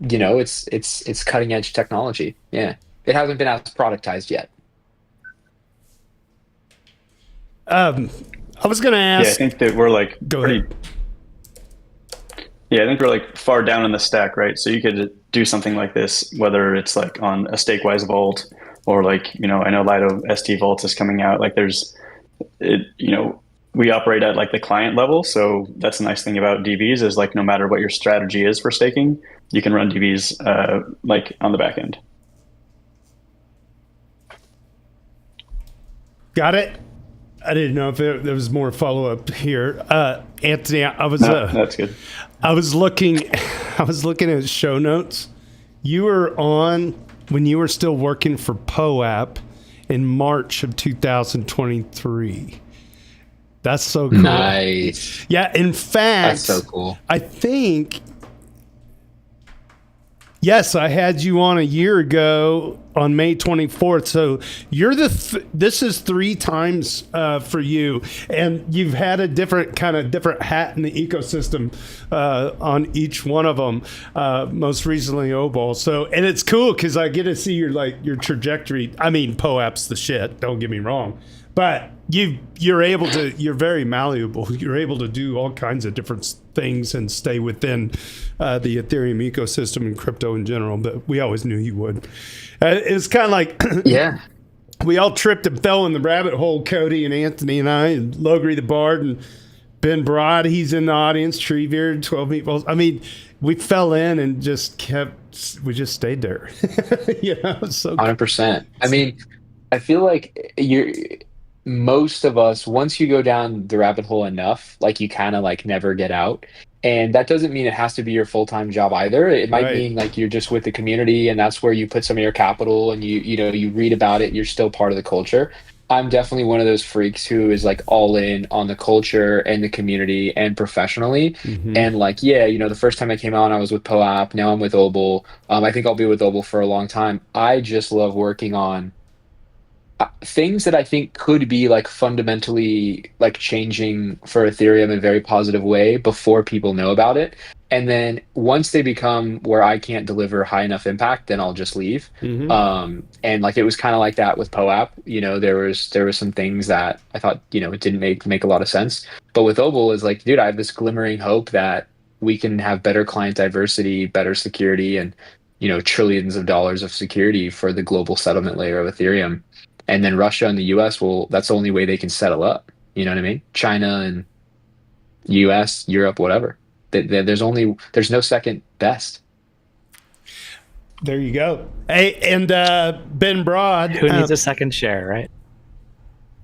Speaker 2: it's cutting edge technology. Yeah, it hasn't been as productized yet.
Speaker 1: I was going to ask.
Speaker 3: Yeah, I think that we're like
Speaker 1: Go ahead.
Speaker 3: Yeah, I think we're like far down in the stack, right? So you could do something like this, whether it's like on a Stakewise vault or like, I know Lido ST vaults is coming out. Like we operate at like the client level. So that's the nice thing about DBs is like, no matter what your strategy is for staking, you can run DBs like on the back end.
Speaker 1: Got it. I didn't know if there was more follow up here. Anthony,
Speaker 3: that's good.
Speaker 1: I was looking at show notes. You were on when you were still working for POAP in March of 2023. That's so cool.
Speaker 2: Nice.
Speaker 1: Yeah, in fact,
Speaker 2: that's so cool.
Speaker 1: I think, yes, I had you on a year ago on May 24th. So you're this is 3 times for you, and you've had a different hat in the ecosystem on each one of them. Most recently, Obol. So, and it's cool because I get to see your trajectory. I mean, POAP's the shit. Don't get me wrong, but you're very malleable. You're able to do all kinds of different things and stay within the Ethereum ecosystem and crypto in general. But we always knew you would. It's kind of like,
Speaker 2: yeah,
Speaker 1: we all tripped and fell in the rabbit hole, Kody and Anthony and I, and Logri the Bard and Ben Broad, he's in the audience, Treebeard, 12 Meatballs. I mean, we fell in and we just stayed there. So
Speaker 2: 100%. I mean, I feel like most of us, once you go down the rabbit hole enough, like you kind of like never get out. And that doesn't mean it has to be your full-time job either. It might mean like you're just with the community, and that's where you put some of your capital, and you read about it. You're still part of the culture. I'm definitely one of those freaks who is like all in on the culture and the community and professionally. Mm-hmm. And like, the first time I came on, I was with POAP. Now I'm with Obol. I think I'll be with Obol for a long time. I just love working on things that I think could be like fundamentally like changing for Ethereum in a very positive way before people know about it. And then once they become where I can't deliver high enough impact, then I'll just leave. And like it was kind of like that with POAP. There was some things that I thought, it didn't make a lot of sense. But with Obol is like, dude, I have this glimmering hope that we can have better client diversity, better security, and trillions of dollars of security for the global settlement layer of Ethereum. And then Russia and the US that's the only way they can settle up. You know what I mean? China and US, Europe, whatever. There's no second best.
Speaker 1: There you go. Hey, and Ben Broad.
Speaker 4: Who needs a second share, right?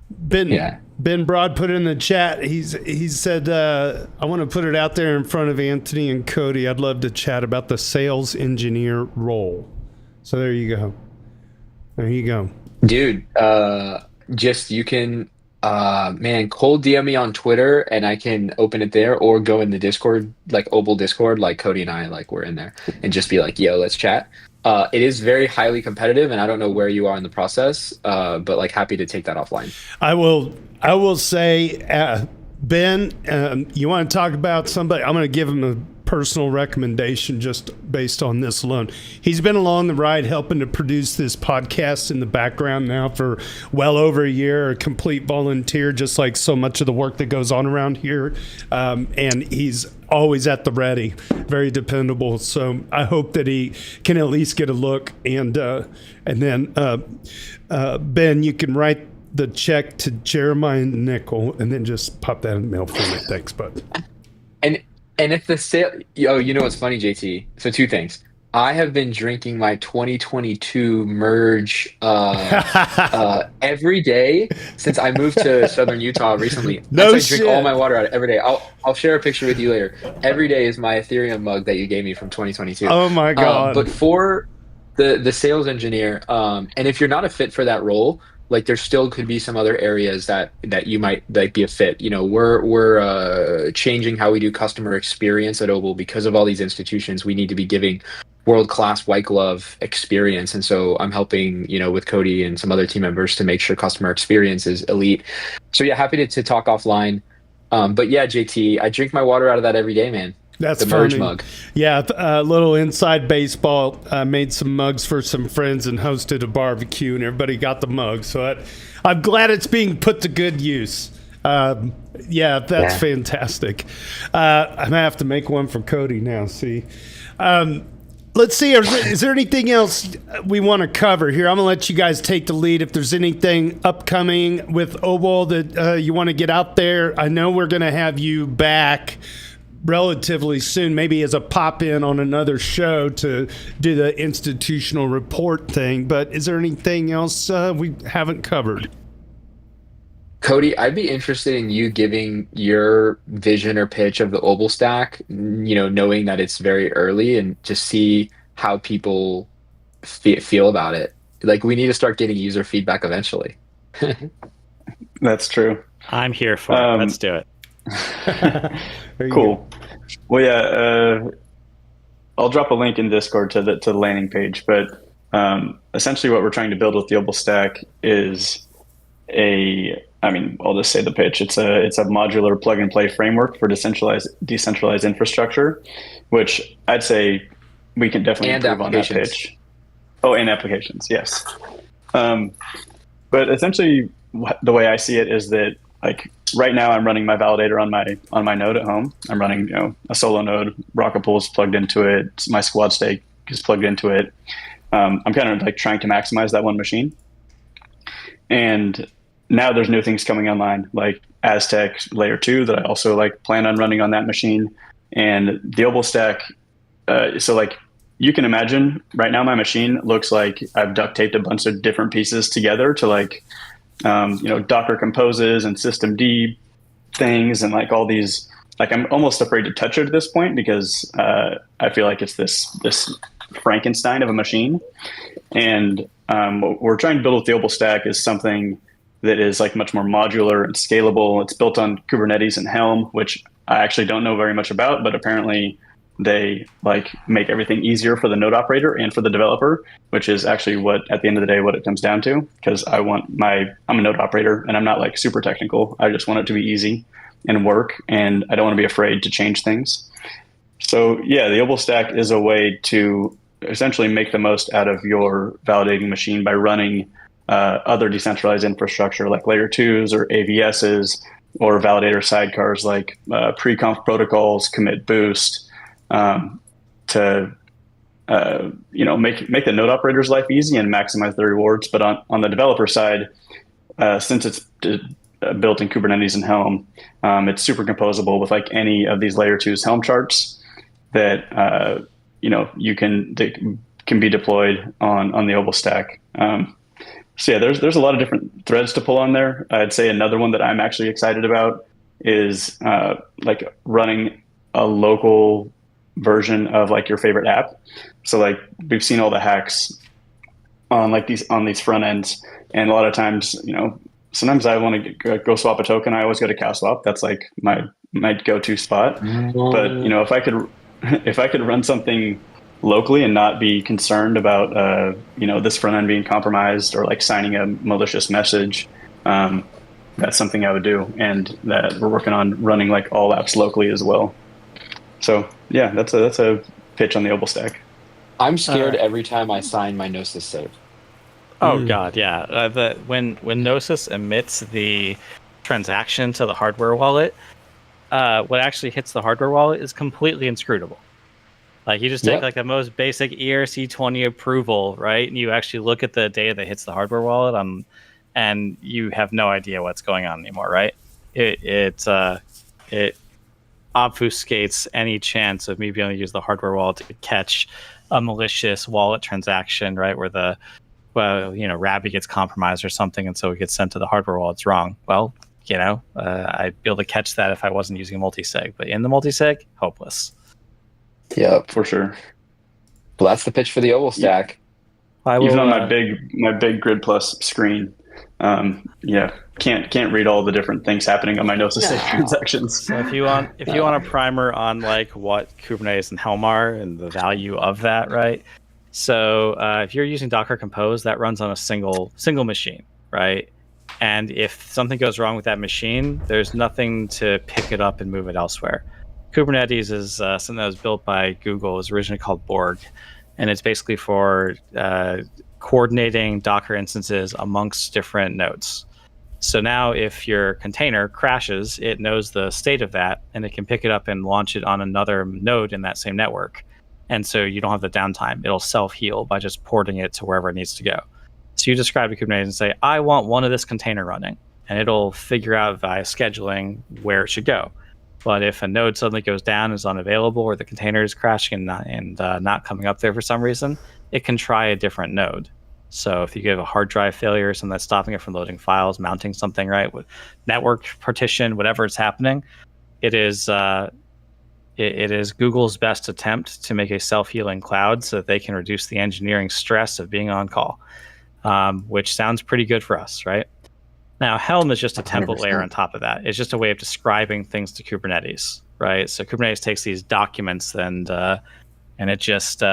Speaker 1: Ben Broad put it in the chat. He said, I want to put it out there in front of Anthony and Kody. I'd love to chat about the sales engineer role. So there you go. There you go.
Speaker 2: Dude, just you can cold DM me on Twitter and I can open it there, or go in the Discord, like Obol Discord, like Kody and I, like we're in there, and just be like, yo, let's chat. It is very highly competitive, and I don't know where you are in the process, but like happy to take that offline.
Speaker 1: I will say, Ben, you want to talk about somebody? I'm going to give him a personal recommendation just based on this alone. He's been along the ride helping to produce this podcast in the background now for well over a year, a complete volunteer, just like so much of the work that goes on around here. And he's always at the ready, very dependable. So I hope that he can at least get a look. And then Ben, you can write the check to Jeremiah Nickel and then just pop that in the mail for me. Thanks, bud.
Speaker 2: And if the sale, what's funny, JT? So two things. I have been drinking my 2022 merge every day since I moved to Southern Utah recently. I drink all my water out of it every day. I'll share a picture with you later. Every day is my Ethereum mug that you gave me from 2022.
Speaker 1: Oh my God.
Speaker 2: But for the sales engineer, and if you're not a fit for that role, like there still could be some other areas that you might like be a fit. We're changing how we do customer experience at Obol because of all these institutions. We need to be giving world-class white glove experience, and so I'm helping with Kody and some other team members to make sure customer experience is elite. So yeah, happy to talk offline. But yeah, JT, I drink my water out of that every day, man.
Speaker 1: That's
Speaker 2: the merge
Speaker 1: funny.
Speaker 2: mug.
Speaker 1: Yeah, a little inside baseball. Made some mugs for some friends and hosted a barbecue, and everybody got the mug. So I'm glad it's being put to good use. That's fantastic. I'm going to have to make one for Kody now, see. Let's see, is there anything else we want to cover here? I'm going to let you guys take the lead. If there's anything upcoming with Obol that you want to get out there, I know we're going to have you back relatively soon, maybe as a pop-in on another show to do the institutional report thing. But is there anything else we haven't covered?
Speaker 2: Kody, I'd be interested in you giving your vision or pitch of the Obol stack, knowing that it's very early, and just see how people feel about it. Like, we need to start getting user feedback eventually.
Speaker 3: That's true.
Speaker 4: I'm here for it. Let's do it.
Speaker 3: Cool. Well, yeah, I'll drop a link in Discord to the landing page. But essentially, what we're trying to build with the Obol stack is I'll just say the pitch. It's a modular plug and play framework for decentralized infrastructure, which I'd say we can definitely improve on that pitch. Oh, and applications, yes. But essentially, the way I see it is that, like, right now I'm running my validator on my node at home. I'm running a solo node. Rocketpool is plugged into it. My squad stake is plugged into it. I'm kind of like trying to maximize that one machine. And now there's new things coming online, like Aztec Layer 2 that I also like plan on running on that machine. And the Obol stack, so like you can imagine right now my machine looks like I've duct taped a bunch of different pieces together to like, Docker composes and systemd things and like all these, like I'm almost afraid to touch it at this point because I feel like it's this Frankenstein of a machine. And what we're trying to build with the Obol stack is something that is like much more modular and scalable. It's built on Kubernetes and Helm, which I actually don't know very much about, but apparently they like make everything easier for the node operator and for the developer, which is actually what, at the end of the day, what it comes down to. Because I'm a node operator and I'm not like super technical. I just want it to be easy and work, and I don't want to be afraid to change things. So yeah, the Obol stack is a way to essentially make the most out of your validating machine by running other decentralized infrastructure like layer 2s or AVSs, or validator sidecars like pre-conf protocols, commit boost, to make the node operator's life easy and maximize the rewards. But on the developer side, since it's built in Kubernetes and Helm, it's super composable with like any of these layer 2's Helm charts that they can be deployed on the Obol stack. So yeah, there's a lot of different threads to pull on there. I'd say another one that I'm actually excited about is like running a local version of like your favorite app. So like we've seen all the hacks on these front ends, and a lot of times, sometimes I want to go swap a token. I always go to CowSwap. That's like my go-to spot. But if I could run something locally and not be concerned about this front end being compromised or like signing a malicious message, that's something I would do, and that we're working on running like all apps locally as well. So yeah, that's a pitch on the Obol stack.
Speaker 2: I'm scared every time I sign my Gnosis save.
Speaker 4: Oh god, yeah. When Gnosis emits the transaction to the hardware wallet, what actually hits the hardware wallet is completely inscrutable. Like you just take like the most basic ERC20 approval, right? And you actually look at the data that hits the hardware wallet, and you have no idea what's going on anymore, right? It obfuscates any chance of me being able to use the hardware wallet to catch a malicious wallet transaction, right? Where Rabby gets compromised or something, and so it gets sent to the hardware wallet. It's wrong. Well, I'd be able to catch that if I wasn't using multisig, but in the multisig, hopeless.
Speaker 2: Yeah,
Speaker 3: for sure.
Speaker 2: Well, that's the pitch for the Obol stack.
Speaker 3: Even on my big Grid Plus screen, can't read all the different things happening on my Gnosis safe transactions.
Speaker 4: So if you want a primer on like what Kubernetes and Helm are and the value of that, right? So if you're using Docker Compose, that runs on a single machine, right? And if something goes wrong with that machine, there's nothing to pick it up and move it elsewhere. Kubernetes is something that was built by Google. It was originally called Borg, and it's basically for coordinating Docker instances amongst different nodes. So now if your container crashes, it knows the state of that, and it can pick it up and launch it on another node in that same network. And so you don't have the downtime. It'll self-heal by just porting it to wherever it needs to go. So you describe to Kubernetes and say, I want one of this container running, and it'll figure out via scheduling where it should go. But if a node suddenly goes down, is unavailable, or the container is crashing and not coming up there for some reason, it can try a different node. So if you get a hard drive failure, something that's stopping it from loading files, mounting something, right, with network partition, whatever is happening, it is Google's best attempt to make a self-healing cloud so that they can reduce the engineering stress of being on call, which sounds pretty good for us, right? Now, Helm is just a template 100%. Layer on top of that. It's just a way of describing things to Kubernetes, right? So Kubernetes takes these documents and it just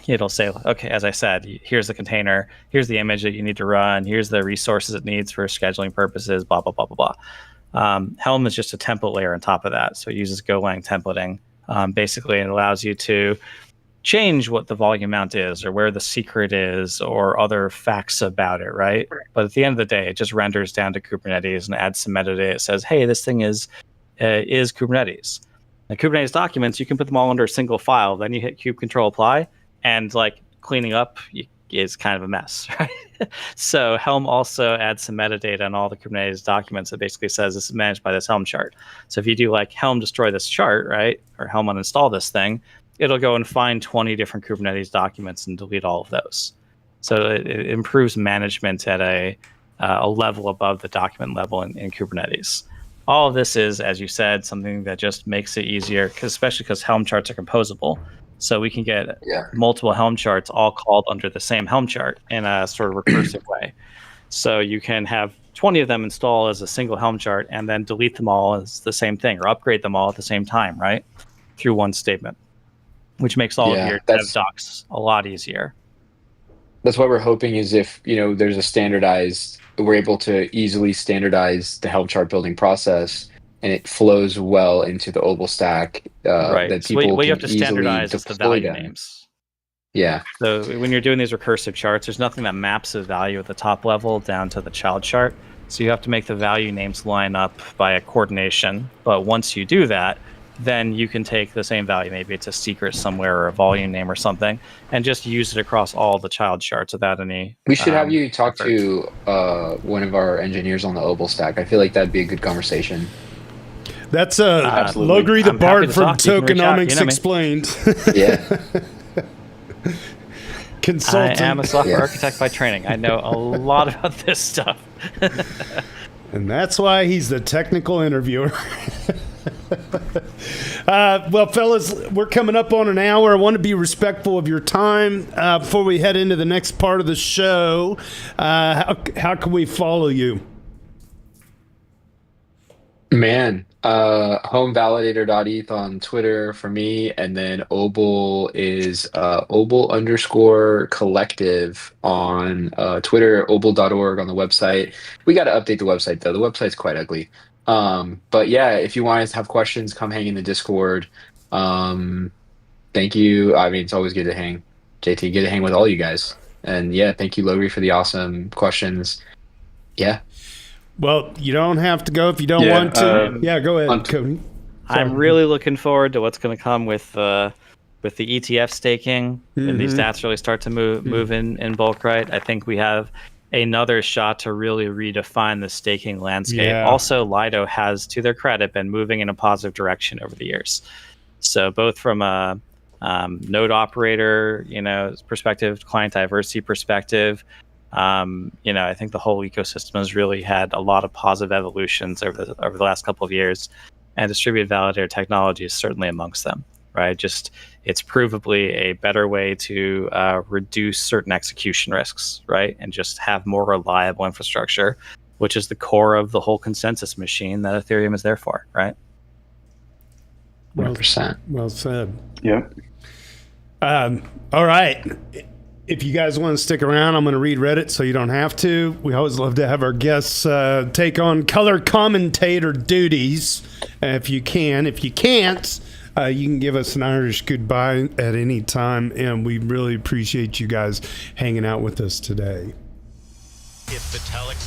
Speaker 4: it'll say, okay, as I said, here's the container, here's the image that you need to run, here's the resources it needs for scheduling purposes, blah blah blah blah blah. Helm is just a template layer on top of that, so it uses Golang templating. Basically, it allows you to change what the volume amount is or where the secret is or other facts about it, right? But at the end of the day, it just renders down to Kubernetes and adds some metadata. It says, hey, this thing is Kubernetes. The Kubernetes documents, you can put them all under a single file. Then you hit kube control apply, and like cleaning up is kind of a mess, right? So Helm also adds some metadata on all the Kubernetes documents that basically says this is managed by this Helm chart. So if you do like Helm destroy this chart, right, or Helm uninstall this thing, it'll go and find 20 different Kubernetes documents and delete all of those. So it improves management at a level above the document level in Kubernetes. All of this is, as you said, something that just makes it easier, especially because Helm charts are composable. So we can get multiple Helm charts all called under the same Helm chart in a sort of recursive way. So you can have 20 of them install as a single Helm chart and then delete them all as the same thing or upgrade them all at the same time, right? through one statement, which makes all of your dev docs a lot easier.
Speaker 2: That's what we're hoping is if, there's a standardized, we're able to easily standardize the Helm chart building process and it flows well into the Obol stack.
Speaker 4: Right.
Speaker 2: That
Speaker 4: So
Speaker 2: people
Speaker 4: what you
Speaker 2: can
Speaker 4: have to standardize is the value
Speaker 2: them.
Speaker 4: names.
Speaker 2: Yeah.
Speaker 4: So when you're doing these recursive charts, there's nothing that maps a value at the top level down to the child chart. So you have to make the value names line up by a coordination. But once you do that, then you can take the same value, maybe it's a secret somewhere or a volume name or something, and just use it across all the child charts without any.
Speaker 2: We should have you talk to one of our engineers on the Obol stack. I feel like that'd be a good conversation.
Speaker 1: That's Logri the Bard from Tokenomics Explained.
Speaker 2: Yeah.
Speaker 1: Consultant.
Speaker 4: I am a software architect by training. I know a lot about this stuff.
Speaker 1: And that's why he's the technical interviewer. Well, fellas, we're coming up on an hour. I want to be respectful of your time before we head into the next part of the show. How can we follow you?
Speaker 2: Man, homevalidator.eth on Twitter for me, and then Obol is Obol _collective on Twitter, obol.org on the website. We got to update the website though. The website's quite ugly. But yeah, if you want to have questions, come hang in the Discord. Thank you. I mean, it's always good to hang. JT, good to hang with all you guys. And yeah, thank you, Logri, for the awesome questions. Yeah.
Speaker 1: Well, you don't have to go if you don't want to. Go ahead, Kody.
Speaker 4: I'm really looking forward to what's going to come with the ETF staking, and these stats really start to move in bulk, right? I think we have another shot to really redefine the staking landscape. Yeah. Also, Lido has, to their credit, been moving in a positive direction over the years. So both from a node operator, perspective, client diversity perspective, I think the whole ecosystem has really had a lot of positive evolutions over the last couple of years, and distributed validator technology is certainly amongst them, right? Just it's provably a better way to reduce certain execution risks, right? And just have more reliable infrastructure, which is the core of the whole consensus machine that Ethereum is there for, right?
Speaker 2: 100%.
Speaker 1: Well said.
Speaker 3: Yep.
Speaker 1: All right. If you guys want to stick around, I'm going to read Reddit so you don't have to. We always love to have our guests take on color commentator duties if you can. If you can't, you can give us an Irish goodbye at any time, and we really appreciate you guys hanging out with us today.
Speaker 5: If Vitalik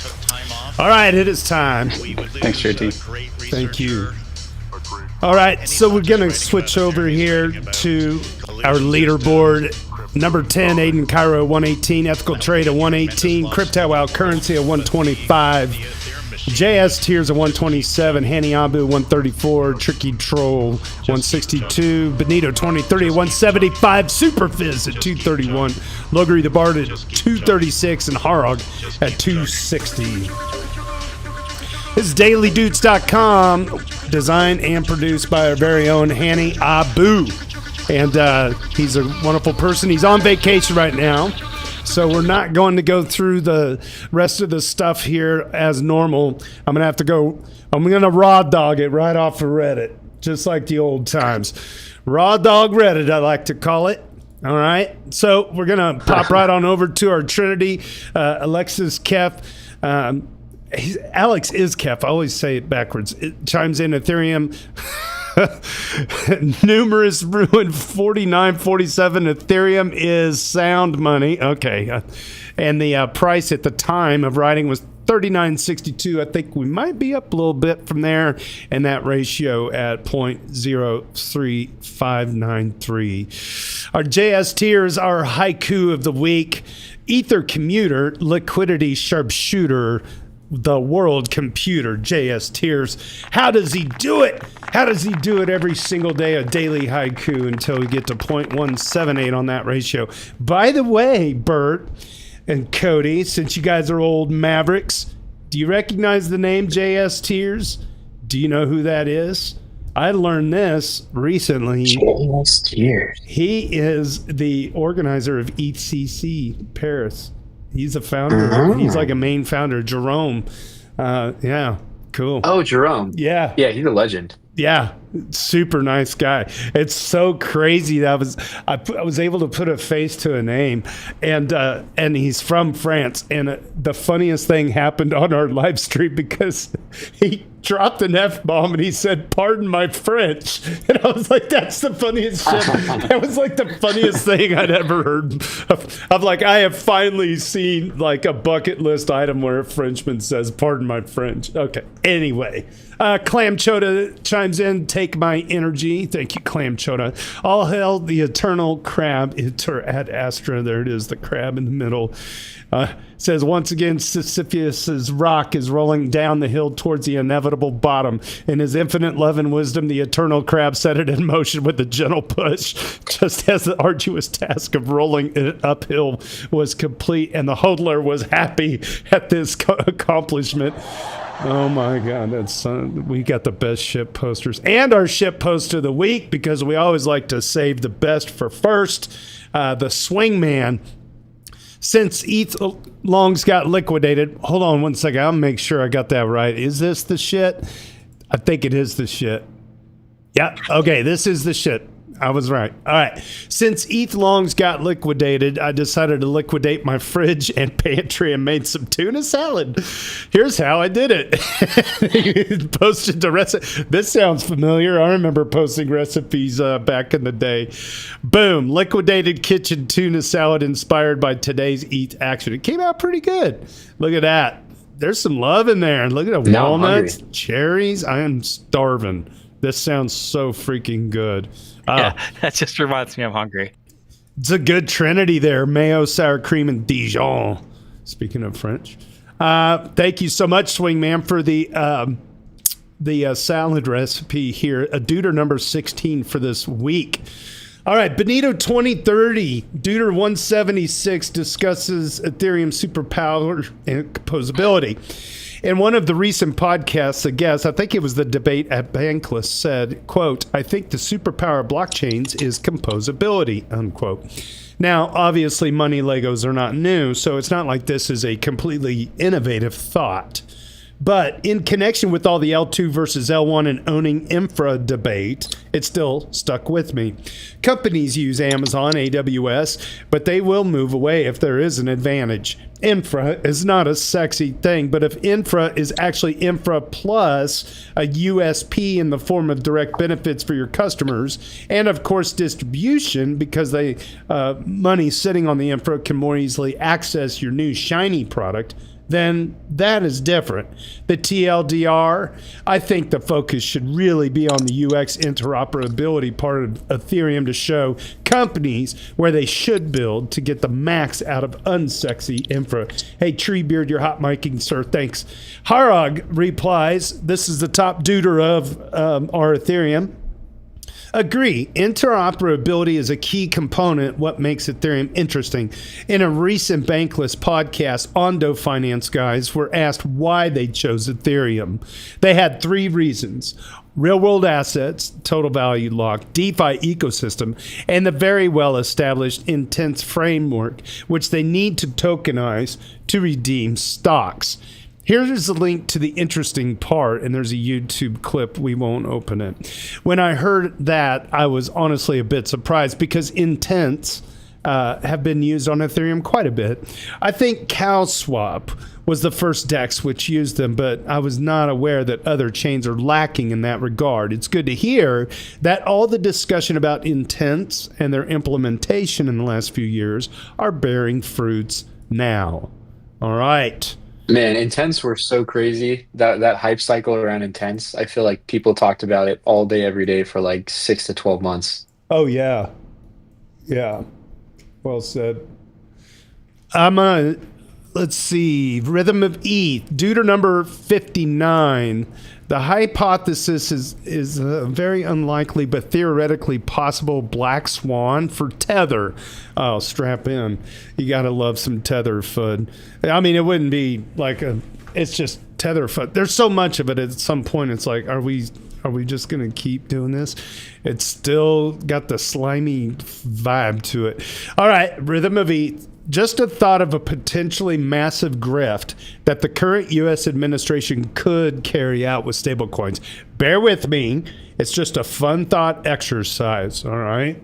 Speaker 5: took time off,
Speaker 1: all right, it is time.
Speaker 3: Thanks, JT.
Speaker 1: Thank you. All right, so we're going to switch over here to our leaderboard. Number 10, Aiden Cairo, 118. Ethical Trade at 118. Crypto Out Currency at 125. JS Tears at 127. Hanny Abu 134. Tricky Troll 162. Benito 2030 at 175. Superfizz at 231. Logri the Bard at 236. And Harog at 260. This is dailydoots.com. Designed and produced by our very own Hanny Abu. And he's a wonderful person. He's on vacation right now, so we're not going to go through the rest of the stuff here as normal. I'm going to raw dog it right off of Reddit, just like the old times. Raw dog Reddit, I like to call it. All right, so we're going to pop right on over to our Trinity. Alexis Kef. Alex is Kef. I always say it backwards. It chimes in Ethereum. Numerous ruined 49.47. Ethereum is sound money. Okay. And the price at the time of writing was 39.62. I think we might be up a little bit from there, and that ratio at 0.03593. Our JS tiers, our haiku of the week: Ether commuter, liquidity sharpshooter, the world computer. JS Tears. How does he do it? How does he do it every single day? A daily haiku until we get to 0.178 on that ratio. By the way, Bert and Kody, since you guys are old mavericks, do you recognize the name JS Tears? Do you know who that is? I learned this recently.
Speaker 2: JS Tears.
Speaker 1: He is the organizer of EthCC Paris. He's a founder.
Speaker 2: Oh.
Speaker 1: He's like a main founder. Jerome. Yeah, cool.
Speaker 2: Oh, Jerome.
Speaker 1: Yeah.
Speaker 2: Yeah, he's a legend.
Speaker 1: Yeah, super nice guy. It's so crazy that I was able to put a face to a name, and he's from France. And the funniest thing happened on our live stream because he dropped an F-bomb and he said, "Pardon my French," and I was like, "That's the funniest shit." That was like the funniest thing I'd ever heard. I'm like, I have finally seen like a bucket list item where a Frenchman says, "Pardon my French." Okay. Anyway. Clam Chota chimes in, take my energy. Thank you, Clam Chota. All hail the eternal crab. Ad Astra, there it is, the crab in the middle. Says, once again, Sisyphus' rock is rolling down the hill towards the inevitable bottom. In his infinite love and wisdom, the eternal crab set it in motion with a gentle push, just as the arduous task of rolling it uphill was complete, and the hodler was happy at this accomplishment. Oh my God, that's we got the best ship posters and our ship post of the week because we always like to save the best for first. The Swingman. Since ETH longs got liquidated, hold on one second. I'll make sure I got that right. Is this the shit? I think it is the shit. Yeah. Okay, this is the shit. I was right. All right. Since ETH longs got liquidated, I decided to liquidate my fridge and pantry and made some tuna salad. Here's how I did it. Posted the recipe. This sounds familiar. I remember posting recipes back in the day. Boom. Liquidated kitchen tuna salad inspired by today's ETH action. It came out pretty good. Look at that. There's some love in there. Look at the walnuts, cherries. I am starving. This sounds so freaking good.
Speaker 4: Yeah, that just reminds me I'm hungry.
Speaker 1: It's a good trinity there. Mayo, sour cream, and Dijon. Speaking of French. Thank you so much, Swingman, for the salad recipe here. A Deuter number 16 for this week. All right, Benito 2030, Deuter 176 discusses Ethereum superpower and composability. In one of the recent podcasts, a guest, I think it was the debate at Bankless, said, quote, "I think the superpower of blockchains is composability," unquote. Now, obviously, money Legos are not new, so it's not like this is a completely innovative thought. But in connection with all the L2 versus L1 and owning infra debate, it still stuck with me. Companies use Amazon, AWS, but they will move away if there is an advantage. Infra is not a sexy thing, but if infra is actually infra plus a USP in the form of direct benefits for your customers, and of course distribution, because they money sitting on the infra can more easily access your new shiny product, then that is different. The TLDR, I think the focus should really be on the UX interoperability part of Ethereum to show companies where they should build to get the max out of unsexy infra. Hey, Treebeard, you're hot miking, sir. Thanks. Harog replies, this is the top Deuter of our Ethereum. Agree. Interoperability is a key component what makes Ethereum interesting. In a recent Bankless podcast, Ondo Finance guys were asked why they chose Ethereum. They had 3 reasons: real-world assets, total value lock, DeFi ecosystem, and the very well-established intense framework, which they need to tokenize to redeem stocks. Here's a link to the interesting part, and there's a YouTube clip. We won't open it. When I heard that, I was honestly a bit surprised because intents have been used on Ethereum quite a bit. I think CowSwap was the first DEX which used them, but I was not aware that other chains are lacking in that regard. It's good to hear that all the discussion about intents and their implementation in the last few years are bearing fruits now. All right.
Speaker 2: Man, Intense were so crazy. That hype cycle around Intense, I feel like people talked about it all day, every day for like 6 to 12 months.
Speaker 1: Oh, yeah. Yeah. Well said. Let's see. Rhythm of ETH, Deuter number 59. The hypothesis is a very unlikely but theoretically possible black swan for Tether. Oh, strap in. You got to love some Tether FUD. I mean, it wouldn't be like it's just Tether FUD. There's so much of it at some point. It's like, are we just going to keep doing this? It's still got the slimy vibe to it. All right, Rhythm of ETH. Just a thought of a potentially massive grift that the current U.S. administration could carry out with stablecoins. Bear with me. It's just a fun thought exercise, all right?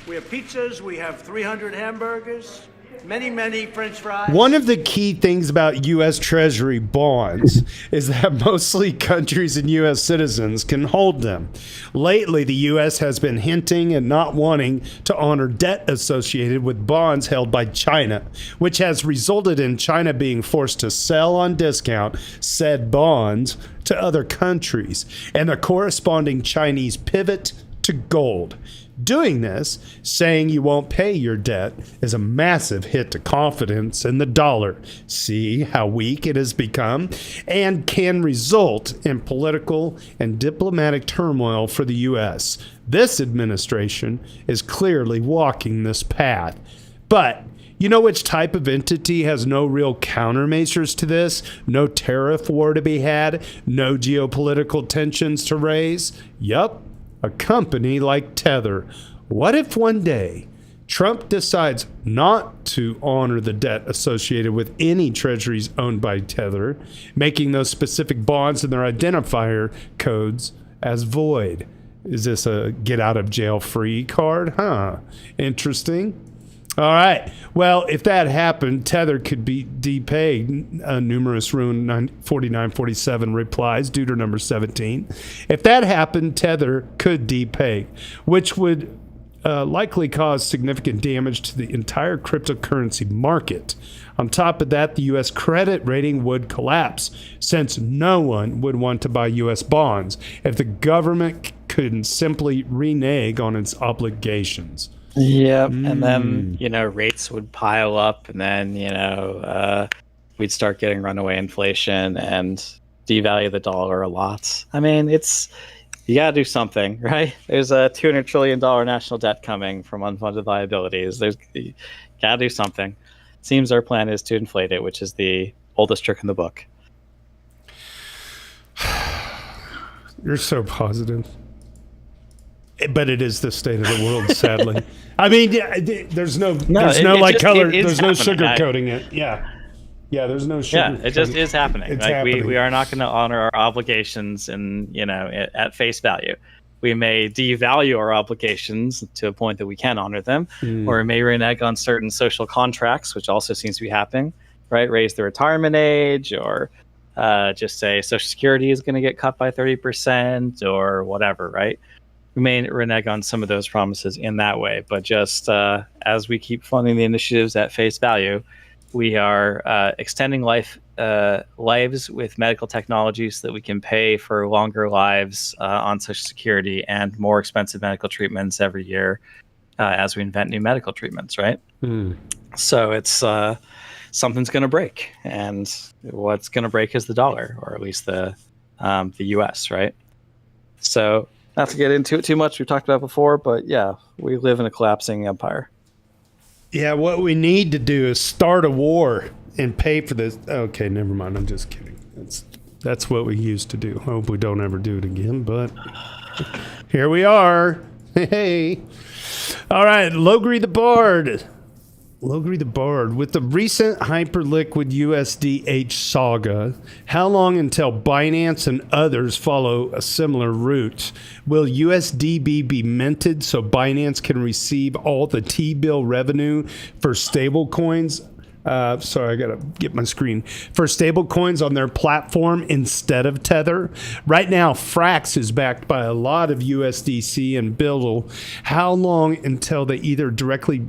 Speaker 6: We have pizzas, we have 300 hamburgers, many French fries.
Speaker 1: One of the key things about U.S. Treasury bonds is that mostly countries and U.S. citizens can hold them. Lately, the U.S. has been hinting and not wanting to honor debt associated with bonds held by China, which has resulted in China being forced to sell on discount said bonds to other countries, and the corresponding Chinese pivot to gold. Doing this, saying you won't pay your debt, is a massive hit to confidence in the dollar. See how weak it has become, and can result in political and diplomatic turmoil for the U.S. This administration is clearly walking this path. But you know which type of entity has no real countermeasures to this? No tariff war to be had? No geopolitical tensions to raise? Yup. A company like Tether. What if one day Trump decides not to honor the debt associated with any treasuries owned by Tether, making those specific bonds and their identifier codes as void? Is this a get out of jail free card? Interesting. All right. Well, if that happened, Tether could be depaid. Numerous Rune 4947 replies, due to number 17. If that happened, Tether could depay, which would likely cause significant damage to the entire cryptocurrency market. On top of that, the U.S. credit rating would collapse, since no one would want to buy U.S. bonds if the government couldn't simply renege on its obligations.
Speaker 4: Yep, and then rates would pile up, and then we'd start getting runaway inflation and devalue the dollar a lot. I mean, you gotta do something, right? There's a $200 trillion national debt coming from unfunded liabilities. You gotta do something. Seems our plan is to inflate it, which is the oldest trick in the book.
Speaker 1: You're so positive. But it is the state of the world, sadly. I mean, there's no sugarcoating it. Yeah, there's no sugar.
Speaker 4: Yeah, it just is happening.
Speaker 1: It's
Speaker 4: like
Speaker 1: happening.
Speaker 4: we are not going to honor our obligations, and at face value. We may devalue our obligations to a point that we can honor them, or we may renege on certain social contracts, which also seems to be happening. Right, raise the retirement age, or just say Social Security is going to get cut by 30%, or whatever. Right. We may renege on some of those promises in that way, but just as we keep funding the initiatives at face value, we are extending lives with medical technology so that we can pay for longer lives on Social Security and more expensive medical treatments every year as we invent new medical treatments, right? So it's something's going to break, and what's going to break is the dollar, or at least the U.S., right? So not to get into it too much, we've talked about it before, but yeah, we live in a collapsing empire.
Speaker 1: Yeah, what we need to do is start a war and pay for this. Okay, never mind. I'm just kidding. That's what we used to do. Hope we don't ever do it again, but here we are. Hey. All right, Logri the Bard. Logri the Bard. With the recent hyperliquid USDH saga, how long until Binance and others follow a similar route? Will USDB be minted so Binance can receive all the T-bill revenue for stablecoins? Sorry, I gotta get my screen. For stablecoins on their platform instead of Tether. Right now, Frax is backed by a lot of USDC and Biddle. How long until they either directly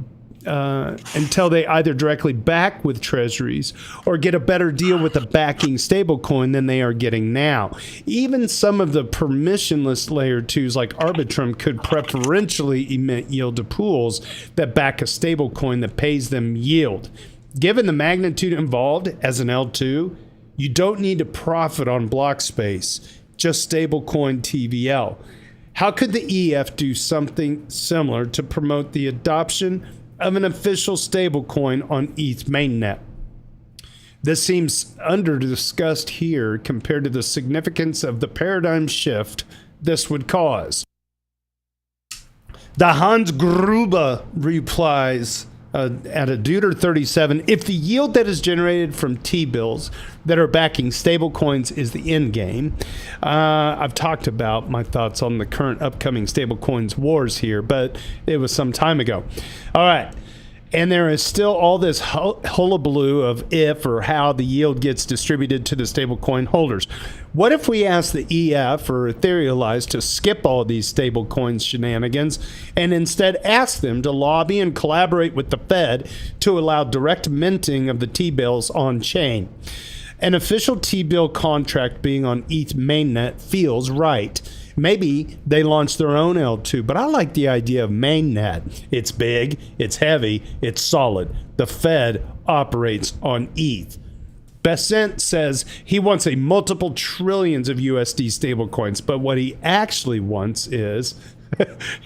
Speaker 1: back with treasuries or get a better deal with the backing stablecoin than they are getting now? Even some of the permissionless layer 2s like Arbitrum could preferentially emit yield to pools that back a stablecoin that pays them yield. Given the magnitude involved as an L2, you don't need to profit on block space, just stablecoin TVL. How could the EF do something similar to promote the adoption of an official stablecoin on ETH mainnet? This seems under-discussed here compared to the significance of the paradigm shift this would cause. The Hans Gruber replies, at a Deuter 37, if the yield that is generated from T-bills that are backing stablecoins is the end game. I've talked about my thoughts on the current upcoming stablecoins wars here, but it was some time ago. All right. And there is still all this hullabaloo of if or how the yield gets distributed to the stablecoin holders. What if we ask the EF or Etherealize to skip all these stablecoins shenanigans and instead ask them to lobby and collaborate with the Fed to allow direct minting of the T-bills on chain? An official T-bill contract being on ETH mainnet feels right. Maybe they launch their own L2, but I like the idea of mainnet. It's big, it's heavy, it's solid. The Fed operates on ETH. Besant says he wants a multiple trillions of USD stablecoins, but what he actually wants is,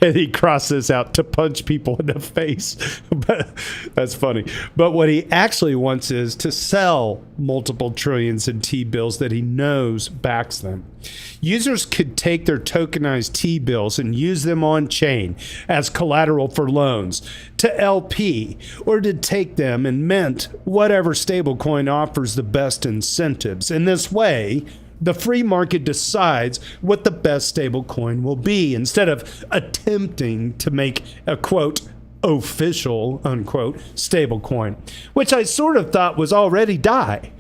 Speaker 1: and he crossed this out, to punch people in the face. But that's funny. But what he actually wants is to sell multiple trillions in T-bills that he knows backs them. Users could take their tokenized T-bills and use them on chain as collateral for loans to LP, or to take them and mint whatever stablecoin offers the best incentives. In this way, the free market decides what the best stablecoin will be instead of attempting to make a, quote, official, unquote, stablecoin, which I sort of thought was already DAI.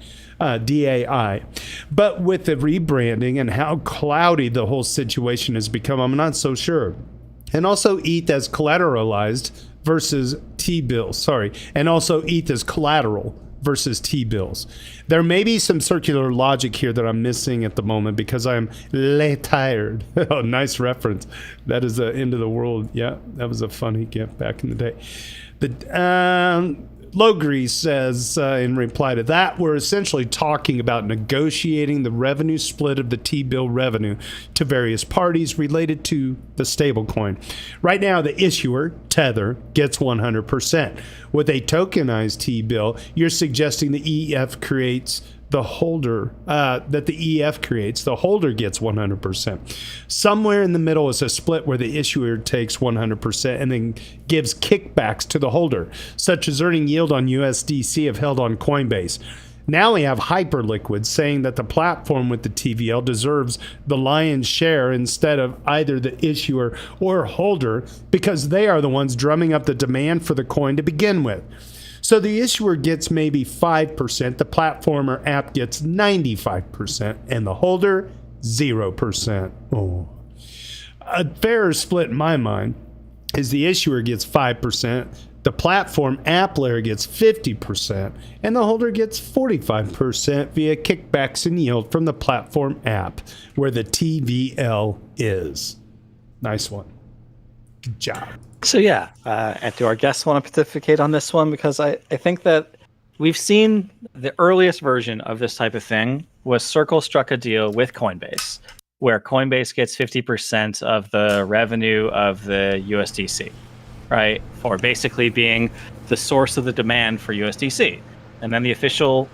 Speaker 1: But with the rebranding and how cloudy the whole situation has become, I'm not so sure. And also ETH as collateralized versus T-bills, and also ETH as collateral versus T-bills. There may be some circular logic here that I'm missing at the moment because I'm tired. Oh, nice reference. That is the end of the world. Yeah, that was a funny gift back in the day. Logri says in reply to that, we're essentially talking about negotiating the revenue split of the T-bill revenue to various parties related to the stablecoin. Right now, the issuer, Tether, gets 100%. With a tokenized T-bill, you're suggesting the EF creates the holder, that the EF creates, the holder gets 100%. Somewhere in the middle is a split where the issuer takes 100% and then gives kickbacks to the holder, such as earning yield on USDC if held on Coinbase. Now we have Hyperliquid saying that the platform with the TVL deserves the lion's share instead of either the issuer or holder because they are the ones drumming up the demand for the coin to begin with. So the issuer gets maybe 5%, the platform or app gets 95%, and the holder, 0%. Oh. A fairer split in my mind is the issuer gets 5%, the platform app layer gets 50%, and the holder gets 45% via kickbacks and yield from the platform app, where the TVL is. Nice one. Good job.
Speaker 4: So yeah, and do our guests want to pontificate on this one? Because I think that we've seen the earliest version of this type of thing was Circle struck a deal with Coinbase, where Coinbase gets 50% of the revenue of the USDC, right? For basically being the source of the demand for USDC. And then the official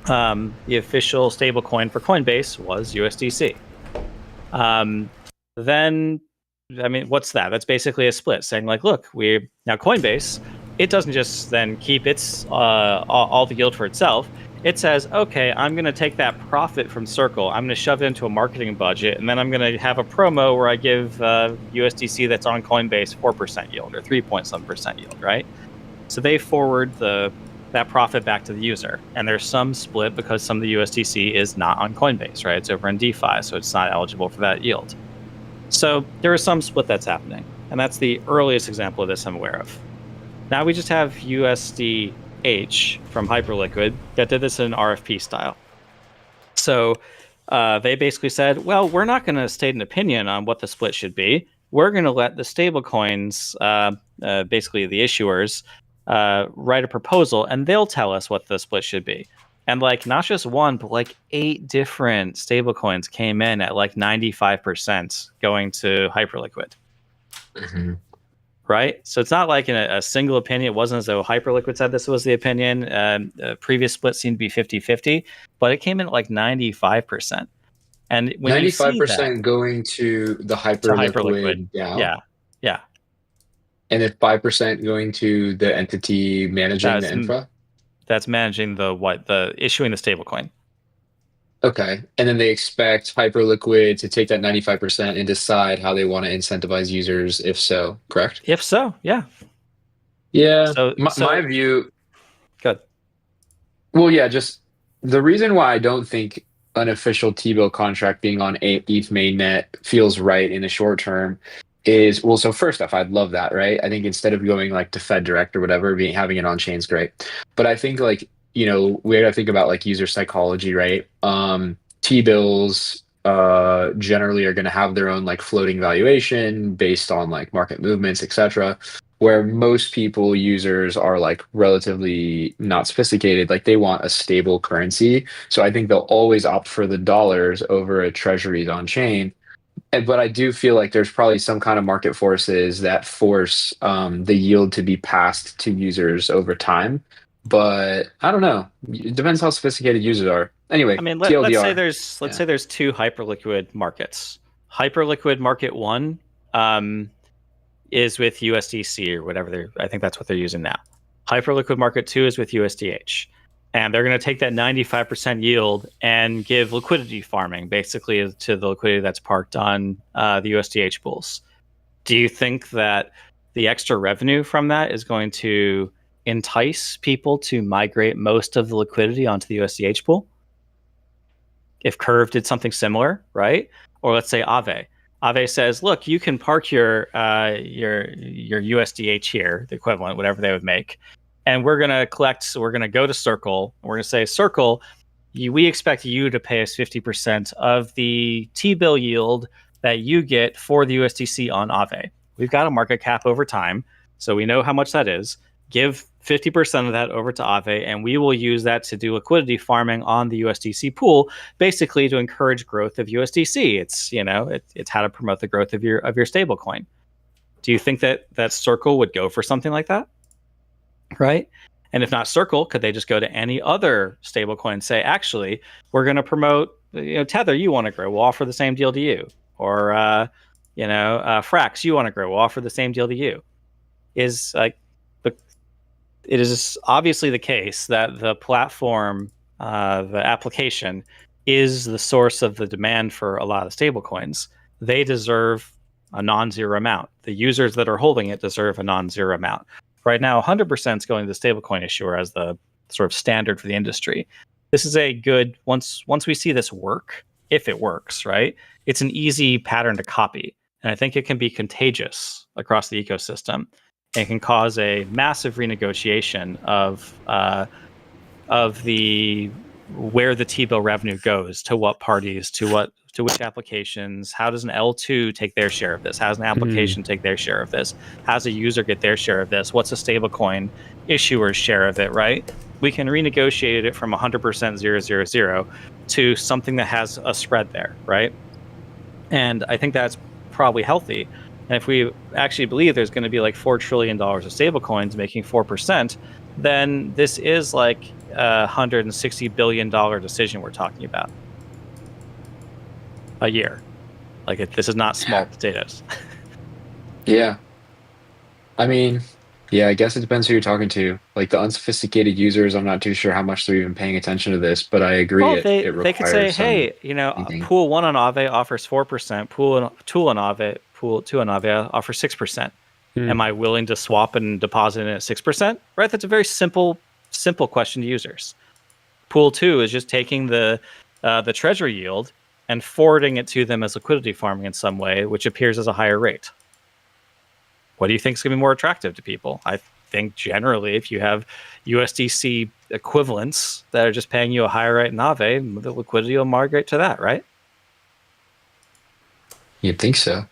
Speaker 4: stablecoin for Coinbase was USDC. Then I mean, what's that? That's basically a split saying like, look, now Coinbase, it doesn't just then keep its all the yield for itself. It says, okay, I'm going to take that profit from Circle. I'm going to shove it into a marketing budget. And then I'm going to have a promo where I give USDC that's on Coinbase 4% yield or 3.7% yield, right? So they forward that profit back to the user. And there's some split because some of the USDC is not on Coinbase, right? It's over in DeFi, so it's not eligible for that yield. So there is some split that's happening, and that's the earliest example of this I'm aware of. Now we just have USDH from Hyperliquid that did this in RFP style. So they basically said, well, we're not going to state an opinion on what the split should be. We're going to let the stablecoins, basically the issuers, write a proposal, and they'll tell us what the split should be. And like not just one, but like 8 different stablecoins came in at like 95% going to Hyperliquid.
Speaker 2: Mm-hmm.
Speaker 4: Right? So it's not like in a single opinion. It wasn't as though Hyperliquid said this was the opinion. Previous split seemed to be 50-50, but it came in at like 95%. And when
Speaker 2: 95% going to the Hyperliquid.
Speaker 4: Yeah.
Speaker 2: And then 5% going to the entity managing the infra?
Speaker 4: That's managing the issuing the stablecoin.
Speaker 2: Okay. And then they expect Hyperliquid to take that 95% and decide how they want to incentivize users, if so, correct?
Speaker 4: If so, yeah.
Speaker 2: Yeah.
Speaker 4: So
Speaker 2: My view.
Speaker 4: Good.
Speaker 2: Well, yeah, just the reason why I don't think an official T-bill contract being on ETH mainnet feels right in the short term is, well, so first off, I'd love that, right? I think instead of going like to Fed Direct or whatever, having it on chain is great. But I think like, we gotta think about like user psychology, right? T-bills generally are gonna have their own like floating valuation based on like market movements, etc. Where most people, users, are like relatively not sophisticated, like they want a stable currency. So I think they'll always opt for the dollars over a treasuries on chain. But I do feel like there's probably some kind of market forces that force the yield to be passed to users over time. But I don't know. It depends how sophisticated users are. Anyway,
Speaker 4: I mean,
Speaker 2: TLDR.
Speaker 4: let's say there's two Hyperliquid markets. Hyperliquid market one is with USDC or whatever I think that's what they're using now. Hyperliquid market two is with USDH. And they're going to take that 95% yield and give liquidity farming basically to the liquidity that's parked on the USDH pools. Do you think that the extra revenue from that is going to entice people to migrate most of the liquidity onto the USDH pool? If Curve did something similar, right? Or let's say Aave. Aave says, look, you can park your USDH here, the equivalent, whatever they would make. And we're going to go to Circle. We're going to say, Circle, we expect you to pay us 50% of the T-bill yield that you get for the USDC on Aave. We've got a market cap over time, so we know how much that is. Give 50% of that over to Aave, and we will use that to do liquidity farming on the USDC pool, basically to encourage growth of USDC. It's how to promote the growth of your stablecoin. Do you think that Circle would go for something like that? Right? And if not Circle, could they just go to any other stablecoin and say, actually, we're going to promote, Tether, you want to grow, we'll offer the same deal to you. Or, Frax, you want to grow, we'll offer the same deal to you. It is obviously the case that the platform, the application, is the source of the demand for a lot of stablecoins. They deserve a non-zero amount. The users that are holding it deserve a non-zero amount. Right now, 100% is going to the stablecoin issuer as the sort of standard for the industry. This is a good, once we see this work, if it works, right? It's an easy pattern to copy. And I think it can be contagious across the ecosystem. And it can cause a massive renegotiation of where the T-bill revenue goes, to what parties, to which applications. How does an L2 take their share of this? How does an application take their share of this? How does a user get their share of this? What's a stablecoin issuer's share of it, right? We can renegotiate it from 100% 000 to something that has a spread there, right? And I think that's probably healthy. And if we actually believe there's going to be like $4 trillion of stablecoins making 4%, then this is like a $160 billion decision we're talking about a year. This is not small potatoes.
Speaker 2: Yeah. I mean, yeah, I guess it depends who you're talking to. Like the unsophisticated users, I'm not too sure how much they're even paying attention to this, but I agree.
Speaker 4: Well,
Speaker 2: it requires
Speaker 4: they could say, hey,
Speaker 2: thinking.
Speaker 4: pool 1 on Aave offers 4%, pool 2 on Aave offers 6%. Am I willing to swap and deposit in at 6%? Right? That's a very simple question to users. Pool 2 is just taking the treasury yield and forwarding it to them as liquidity farming in some way, which appears as a higher rate. What do you think is going to be more attractive to people? I think generally, if you have USDC equivalents that are just paying you a higher rate in Aave, the liquidity will migrate to that, right?
Speaker 2: You'd think so.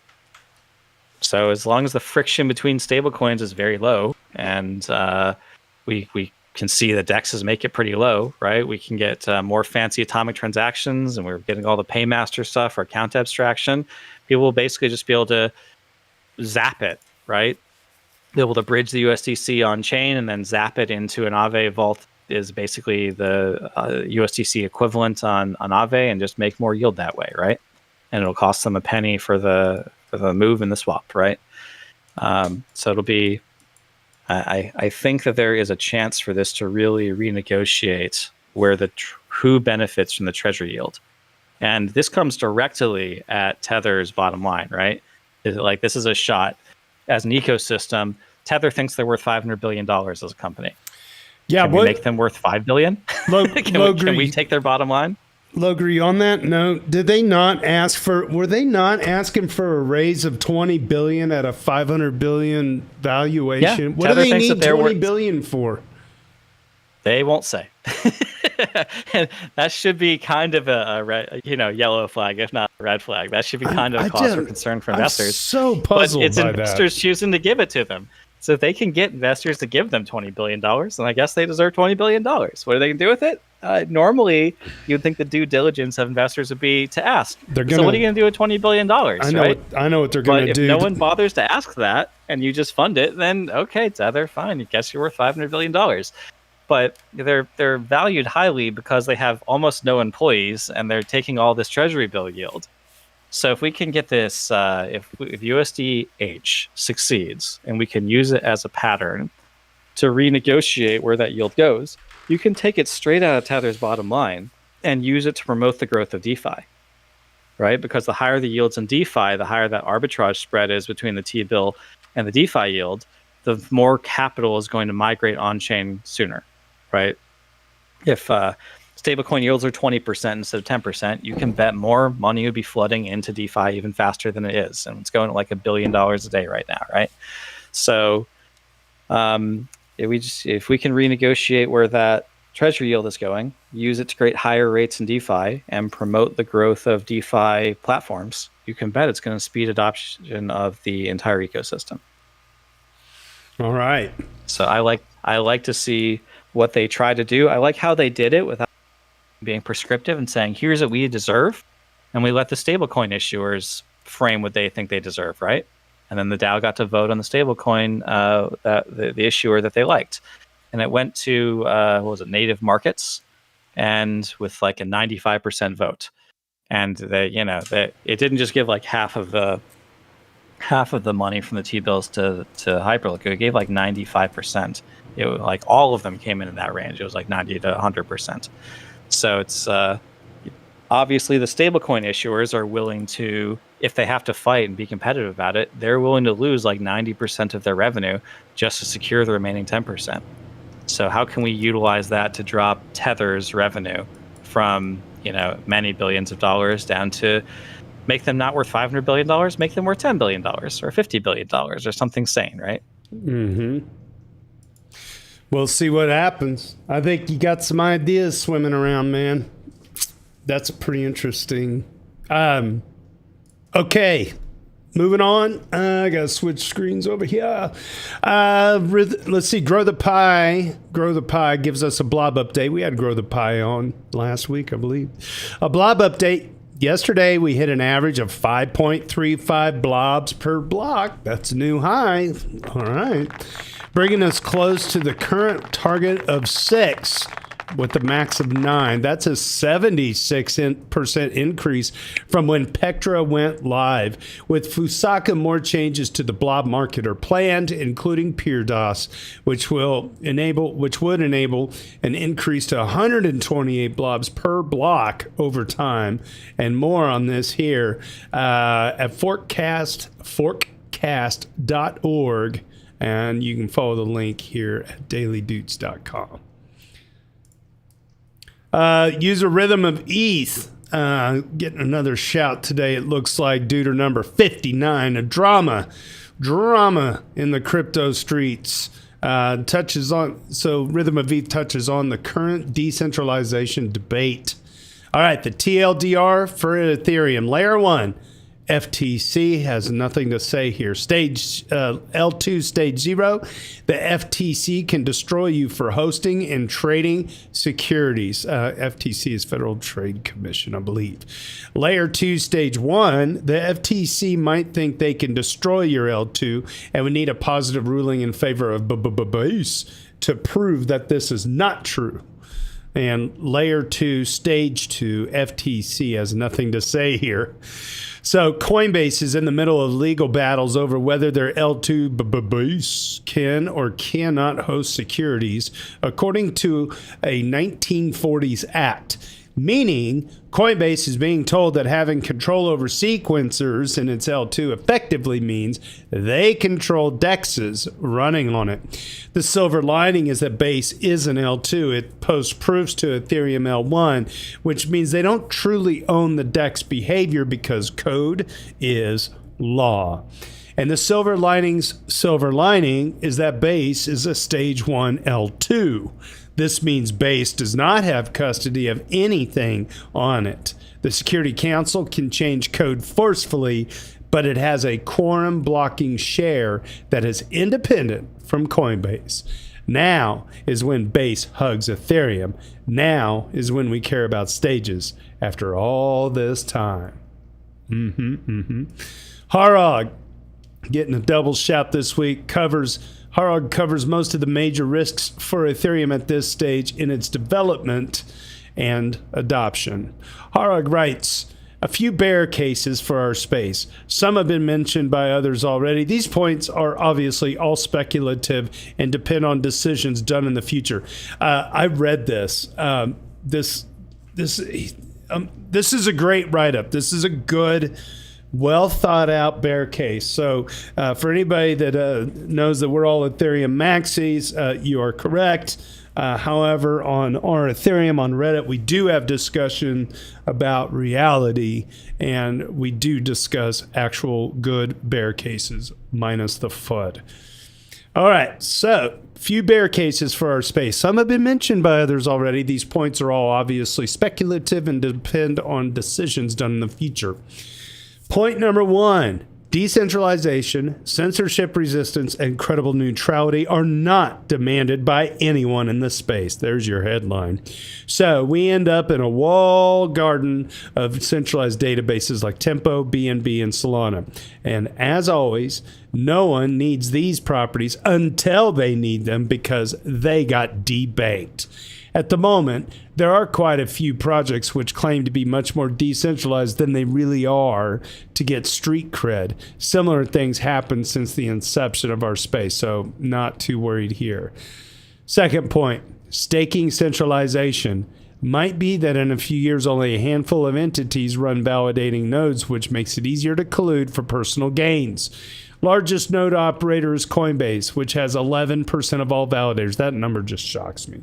Speaker 4: So as long as the friction between stablecoins is very low, and we can see the dexes make it pretty low, right? We can get more fancy atomic transactions, and we're getting all the paymaster stuff for account abstraction. People will basically just be able to zap it, right? Be able to bridge the USDC on chain and then zap it into an Aave vault is basically the USDC equivalent on Aave, and just make more yield that way, right? And it'll cost them a penny for the move and the swap, right? So it'll be. I think that there is a chance for this to really renegotiate where who benefits from the treasury yield, and this comes directly at Tether's bottom line, right? This is a shot as an ecosystem. Tether thinks they're worth $500 billion as a company.
Speaker 1: Yeah,
Speaker 4: can we make them worth $5 billion? Can we take their bottom line?
Speaker 1: Logri, on that note, did they not were they not asking for a raise of 20 billion at a 500 billion valuation?
Speaker 4: Yeah,
Speaker 1: what
Speaker 4: Tether
Speaker 1: do they need 20
Speaker 4: worth
Speaker 1: billion for?
Speaker 4: They won't say. And that should be kind of a red, yellow flag, if not a red flag. That should be kind of a cause for concern for investors.
Speaker 1: I'm so puzzled
Speaker 4: but it's
Speaker 1: by
Speaker 4: investors
Speaker 1: that.
Speaker 4: choosing to give it to them. So if they can get investors to give them $20 billion, then I guess they deserve $20 billion. What are they going to do with it? Normally, you'd think the due diligence of investors would be to ask. So what are you going to do with $20 billion?
Speaker 1: I know what they're going to do.
Speaker 4: If no one bothers to ask that and you just fund it, then okay, Tether, fine. I guess you're worth $500 billion. But they're valued highly because they have almost no employees and they're taking all this treasury bill yield. So if we can get this, if USDH succeeds and we can use it as a pattern to renegotiate where that yield goes, you can take it straight out of Tether's bottom line and use it to promote the growth of DeFi, right? Because the higher the yields in DeFi, the higher that arbitrage spread is between the T-bill and the DeFi yield, the more capital is going to migrate on-chain sooner, right? If stablecoin yields are 20% instead of 10%, you can bet more money would be flooding into DeFi even faster than it is. And it's going at like $1 billion a day right now, right? So if we can renegotiate where that treasury yield is going, use it to create higher rates in DeFi and promote the growth of DeFi platforms, you can bet it's going to speed adoption of the entire ecosystem.
Speaker 1: All right.
Speaker 4: So I like to see what they try to do. I like how they did it without being prescriptive and saying, here's what we deserve. And we let the stablecoin issuers frame what they think they deserve, right? And then the DAO got to vote on the stablecoin, the issuer that they liked. And it went to, native markets, and with like a 95% vote. And it didn't just give like half of the money from the T-bills to Hyperliquid. It gave like 95%. It was like all of them came in that range. It was like 90 to 100%. So it's obviously the stablecoin issuers are willing to, if they have to fight and be competitive about it, they're willing to lose like 90% of their revenue just to secure the remaining 10%. So how can we utilize that to drop Tether's revenue from many billions of dollars down to make them not worth $500 billion, make them worth $10 billion or $50 billion or something sane, right?
Speaker 1: Mm-hmm. We'll see what happens. I think you got some ideas swimming around, man. That's pretty interesting. Okay, moving on. I got to switch screens over here. Let's see. Grow the Pie. Grow the Pie gives us a blob update. We had Grow the Pie on last week, I believe. A blob update. Yesterday, we hit an average of 5.35 blobs per block. That's a new high. All right. Bringing us close to the current target of 6 with the max of 9. That's a 76% increase from when Pectra went live. With Fusaka, more changes to the blob market are planned, including PeerDOS, which would enable an increase to 128 blobs per block over time. And more on this here at forkcast.org. And you can follow the link here at dailydoots.com. User Rhythm of ETH getting another shout today. It looks like Duder number 59, a drama in the crypto streets. Rhythm of ETH touches on the current decentralization debate. All right, the TLDR for Ethereum layer 1. FTC has nothing to say here. Stage L2, stage 0. The FTC can destroy you for hosting and trading securities. FTC is Federal Trade Commission, I believe. Layer 2, stage 1. The FTC might think they can destroy your L2 and would need a positive ruling in favor of base to prove that this is not true. And layer 2, stage 2, FTC has nothing to say here. So Coinbase is in the middle of legal battles over whether their L2 base can or cannot host securities, according to a 1940s act. Meaning, Coinbase is being told that having control over sequencers in its L2 effectively means they control DEXs running on it. The silver lining is that Base is an L2. It posts proofs to Ethereum L1, which means they don't truly own the DEX behavior because code is law. And the silver lining is that Base is a stage 1 L2. This means Base does not have custody of anything on it. The Security Council can change code forcefully, but it has a quorum blocking share that is independent from Coinbase. Now is when Base hugs Ethereum. Now is when we care about stages after all this time. Harog getting a double shout this week. Harog covers most of the major risks for Ethereum at this stage in its development and adoption. Harog writes, a few bear cases for our space. Some have been mentioned by others already. These points are obviously all speculative and depend on decisions done in the future. I read this. This is a great write-up. This is a good, well thought out bear case. So for anybody that knows that we're all Ethereum maxis, you are correct. However, on our Ethereum on Reddit, we do have discussion about reality, and we do discuss actual good bear cases minus the FUD. All right, so few bear cases for our space. Some have been mentioned by others already. These points are all obviously speculative and depend on decisions done in the future. Point number 1, decentralization, censorship resistance, and credible neutrality are not demanded by anyone in the space. There's your headline. So we end up in a walled garden of centralized databases like Tempo, BNB, and Solana. And as always, no one needs these properties until they need them because they got debanked. At the moment, there are quite a few projects which claim to be much more decentralized than they really are to get street cred. Similar things happened since the inception of our space, so not too worried here. Second point, staking centralization. Might be that in a few years only a handful of entities run validating nodes, which makes it easier to collude for personal gains. Largest node operator is Coinbase, which has 11% of all validators. That number just shocks me.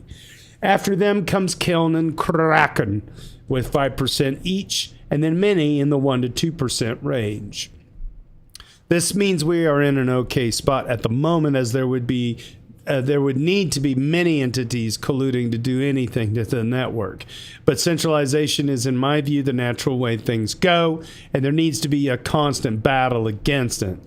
Speaker 1: After them comes Kiln and Kraken with 5% each, and then many in the 1% to 2% range. This means we are in an okay spot at the moment, as there would need to be many entities colluding to do anything to the network. But centralization is, in my view, the natural way things go, and there needs to be a constant battle against it.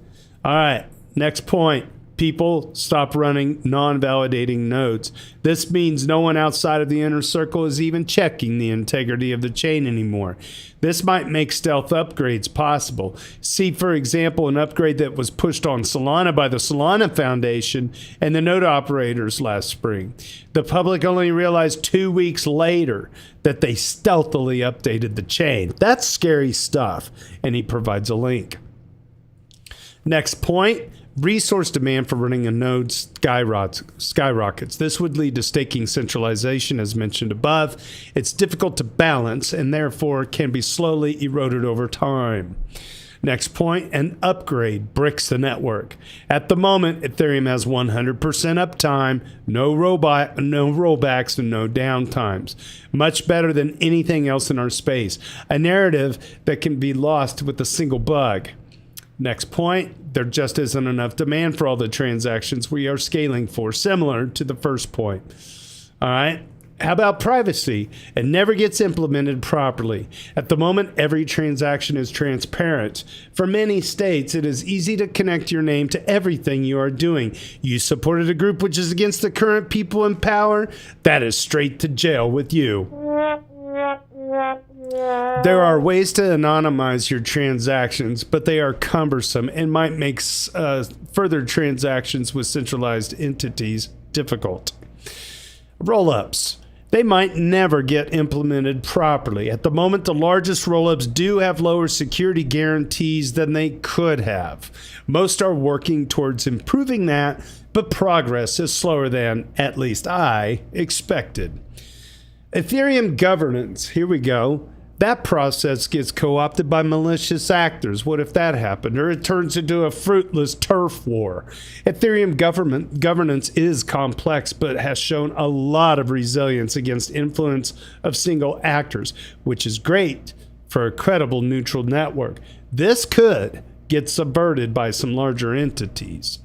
Speaker 1: All right, next point. People stop running non-validating nodes. This means no one outside of the inner circle is even checking the integrity of the chain anymore. This might make stealth upgrades possible. See, for example, an upgrade that was pushed on Solana by the Solana Foundation and the node operators last spring. The public only realized 2 weeks later that they stealthily updated the chain. That's scary stuff, and he provides a link. Next point. Resource demand for running a node skyrockets. This would lead to staking centralization, as mentioned above. It's difficult to balance and therefore can be slowly eroded over time. Next point, an upgrade bricks the network. At the moment, Ethereum has 100% uptime, no rollbacks, and no downtimes. Much better than anything else in our space. A narrative that can be lost with a single bug. Next point, there just isn't enough demand for all the transactions we are scaling for, similar to the first point. All right, how about privacy? It never gets implemented properly. At the moment, every transaction is transparent. For many states, it is easy to connect your name to everything you are doing. You supported a group which is against the current people in power? That is straight to jail with you. There are ways to anonymize your transactions, but they are cumbersome and might make further transactions with centralized entities difficult. Roll-ups. they might never get implemented properly. At the moment, the largest rollups do have lower security guarantees than they could have. Most are working towards improving that, but progress is slower than, at least I, expected. Ethereum governance, here we go. That process gets co-opted by malicious actors. What if that happened? Or it turns into a fruitless turf war. Ethereum governance is complex, but has shown a lot of resilience against influence of single actors, which is great for a credible neutral network. This could get subverted by some larger entities.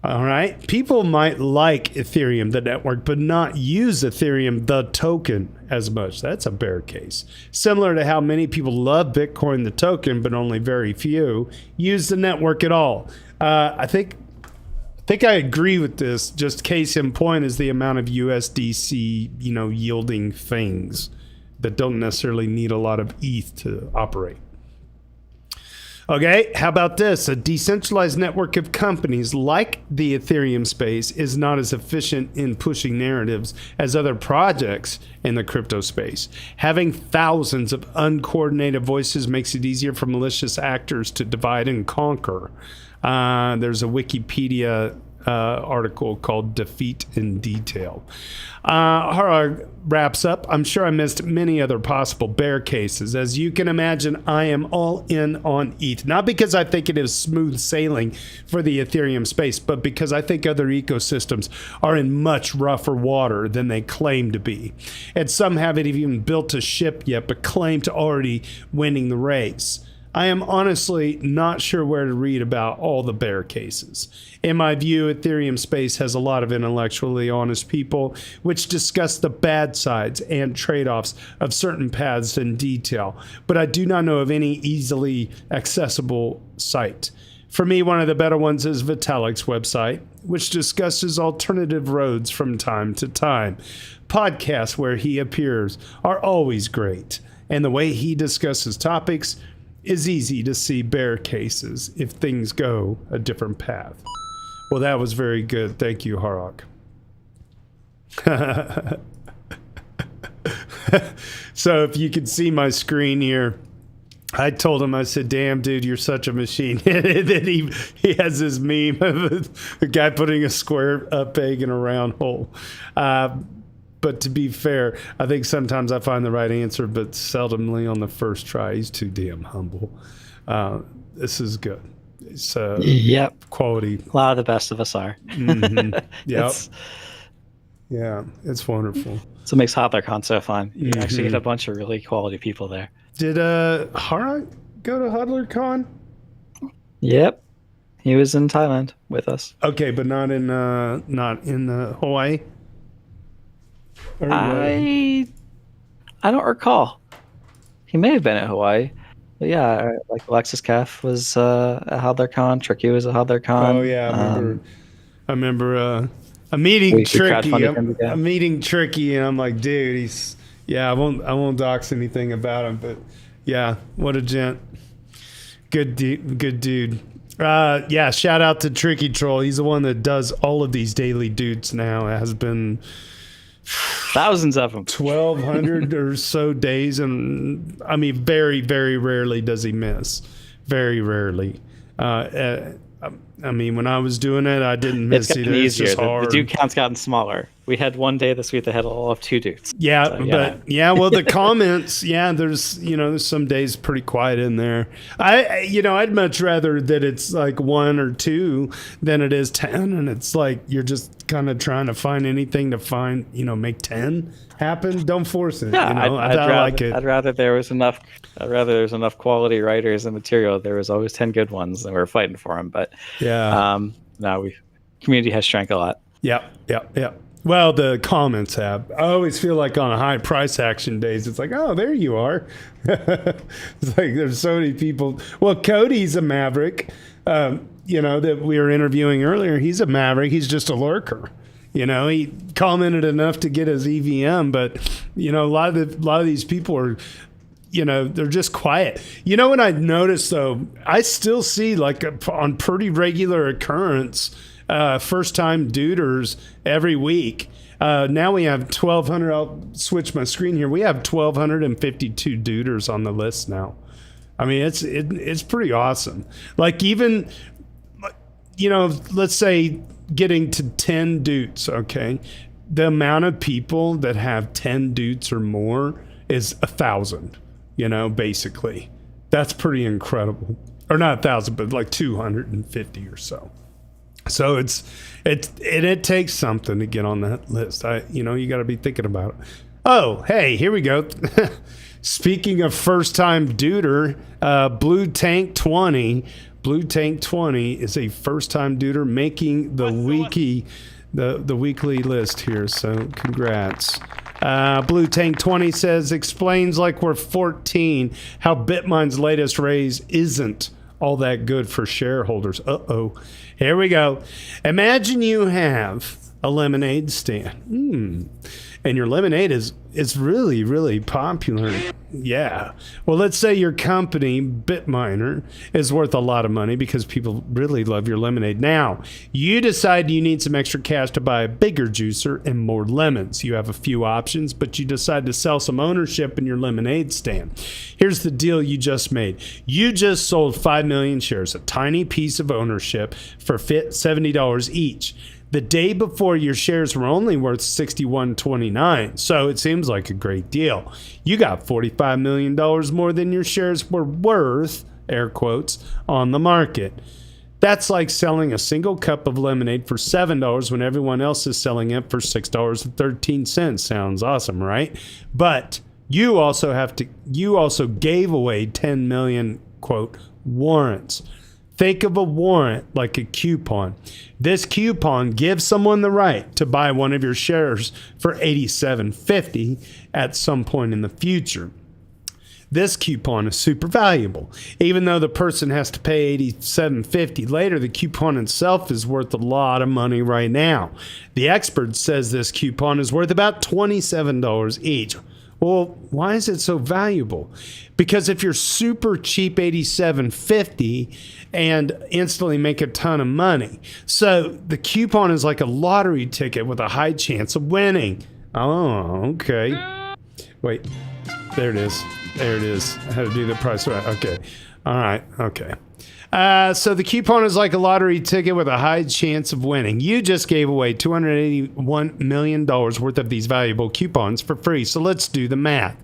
Speaker 1: All right. People might like Ethereum, the network, but not use Ethereum, the token, as much. That's a bear case. Similar to how many people love Bitcoin, the token, but only very few use the network at all. I think I agree with this. Just case in point is the amount of USDC, yielding things that don't necessarily need a lot of ETH to operate. Okay, how about this? A decentralized network of companies like the Ethereum space is not as efficient in pushing narratives as other projects in the crypto space. Having thousands of uncoordinated voices makes it easier for malicious actors to divide and conquer. There's a Wikipedia article called Defeat in Detail. Harag wraps up. I'm sure I missed many other possible bear cases. As you can imagine, I am all in on ETH. Not because I think it is smooth sailing for the Ethereum space, but because I think other ecosystems are in much rougher water than they claim to be. And some haven't even built a ship yet, but claim to already winning the race. I am honestly not sure where to read about all the bear cases. In my view, Ethereum space has a lot of intellectually honest people which discuss the bad sides and trade-offs of certain paths in detail, but I do not know of any easily accessible site. For me, one of the better ones is Vitalik's website, which discusses alternative roads from time to time. Podcasts where he appears are always great, and the way he discusses topics is easy to see bear cases if things go a different path. Well, that was very good. Thank you, Harok. So if you can see my screen here, I told him, I said, damn, dude, you're such a machine. And then he has this meme of a guy putting a square peg in a round hole. But to be fair, I think sometimes I find the right answer, but seldomly on the first try. He's too damn humble. This is good. It's
Speaker 4: yep,
Speaker 1: quality.
Speaker 4: A lot of the best of us are.
Speaker 1: Mm-hmm. Yep. Yeah, it's wonderful.
Speaker 4: So it makes HodlerCon so fun. You actually get a bunch of really quality people there.
Speaker 1: Did Hara go to HodlerCon?
Speaker 4: Yep, he was in Thailand with us.
Speaker 1: Okay, but not in Hawaii.
Speaker 4: I don't recall. He may have been at Hawaii. But yeah, like Alexis Keff was at HodlerCon. Tricky was at HodlerCon.
Speaker 1: Oh yeah, I remember I'm meeting Tricky. I'm meeting Tricky, and I'm like, dude, I won't dox anything about him, but yeah, what a gent. Good dude. Yeah, shout out to Tricky Troll. He's the one that does all of these daily dudes now. It has been
Speaker 4: thousands of them,
Speaker 1: 1,200 or so days, and I mean, very, very rarely does he miss. Very rarely. I mean, when I was doing it, I didn't miss
Speaker 4: it. It's easier.
Speaker 1: The
Speaker 4: dude count's gotten smaller. We had one day this week that had all of 2 dudes.
Speaker 1: Yeah, so, yeah. Well, the comments, there's some days pretty quiet in there. I'd much rather that it's like 1 or 2 than it is 10, and it's like you're just kind of trying to find anything to find, make 10 happen. Don't force it.
Speaker 4: Yeah,
Speaker 1: I like it.
Speaker 4: I'd rather there was enough quality writers and material. There was always 10 good ones, and we were fighting for them. But community has shrank a lot.
Speaker 1: Yeah. Well, the comments have. I always feel like on high price action days, it's like, oh, there you are. It's like there's so many people. Well, Kody's a maverick, that we were interviewing earlier. He's a maverick. He's just a lurker. He commented enough to get his EVM, but a lot of these people are, they're just quiet. What I noticed though, I still see like on pretty regular occurrence, first-time duders every week. Now we have 1,200. I'll switch my screen here. We have 1,252 duders on the list now. I mean, it's pretty awesome. Like, even, you know, let's say getting to 10 Doots, okay? The amount of people that have 10 Doots or more is 1,000, you know, basically. That's pretty incredible. Or not 1,000, but like 250 or so. So it takes something to get on that list. You got to be thinking about it. Oh, hey, here we go. Speaking of first-time duder, Blue Tank 20. Blue Tank 20 is a first-time duder making the weekly list here. So congrats. Blue Tank 20 says, explains like we're 14 how Bitmine's latest raise isn't all that good for shareholders. Uh-oh. Here we go. Imagine you have a lemonade stand. And your lemonade is really, really popular. Yeah. Well, let's say your company, Bitminer, is worth a lot of money because people really love your lemonade. Now, you decide you need some extra cash to buy a bigger juicer and more lemons. You have a few options, but you decide to sell some ownership in your lemonade stand. Here's the deal you just made. You just sold 5 million shares, a tiny piece of ownership, for $70 each. The day before, your shares were only worth $61.29, so it seems like a great deal. You got $45 million more than your shares were worth, air quotes, on the market. That's like selling a single cup of lemonade for $7 when everyone else is selling it for $6.13. Sounds awesome, right? But you also gave away 10 million, quote, warrants. Think of a warrant like a coupon. This coupon gives someone the right to buy one of your shares for $87.50 at some point in the future. This coupon is super valuable. Even though the person has to pay $87.50 later, the coupon itself is worth a lot of money right now. The expert says this coupon is worth about $27 each. Well, why is it so valuable? Because if you're super cheap, $87.50, and instantly make a ton of money. So the coupon is like a lottery ticket with a high chance of winning. Oh, okay. Wait, there it is. There it is. I had to do the price right. Okay. All right. Okay. So the coupon is like a lottery ticket with a high chance of winning. You just gave away $281 million worth of these valuable coupons for free. So let's do the math.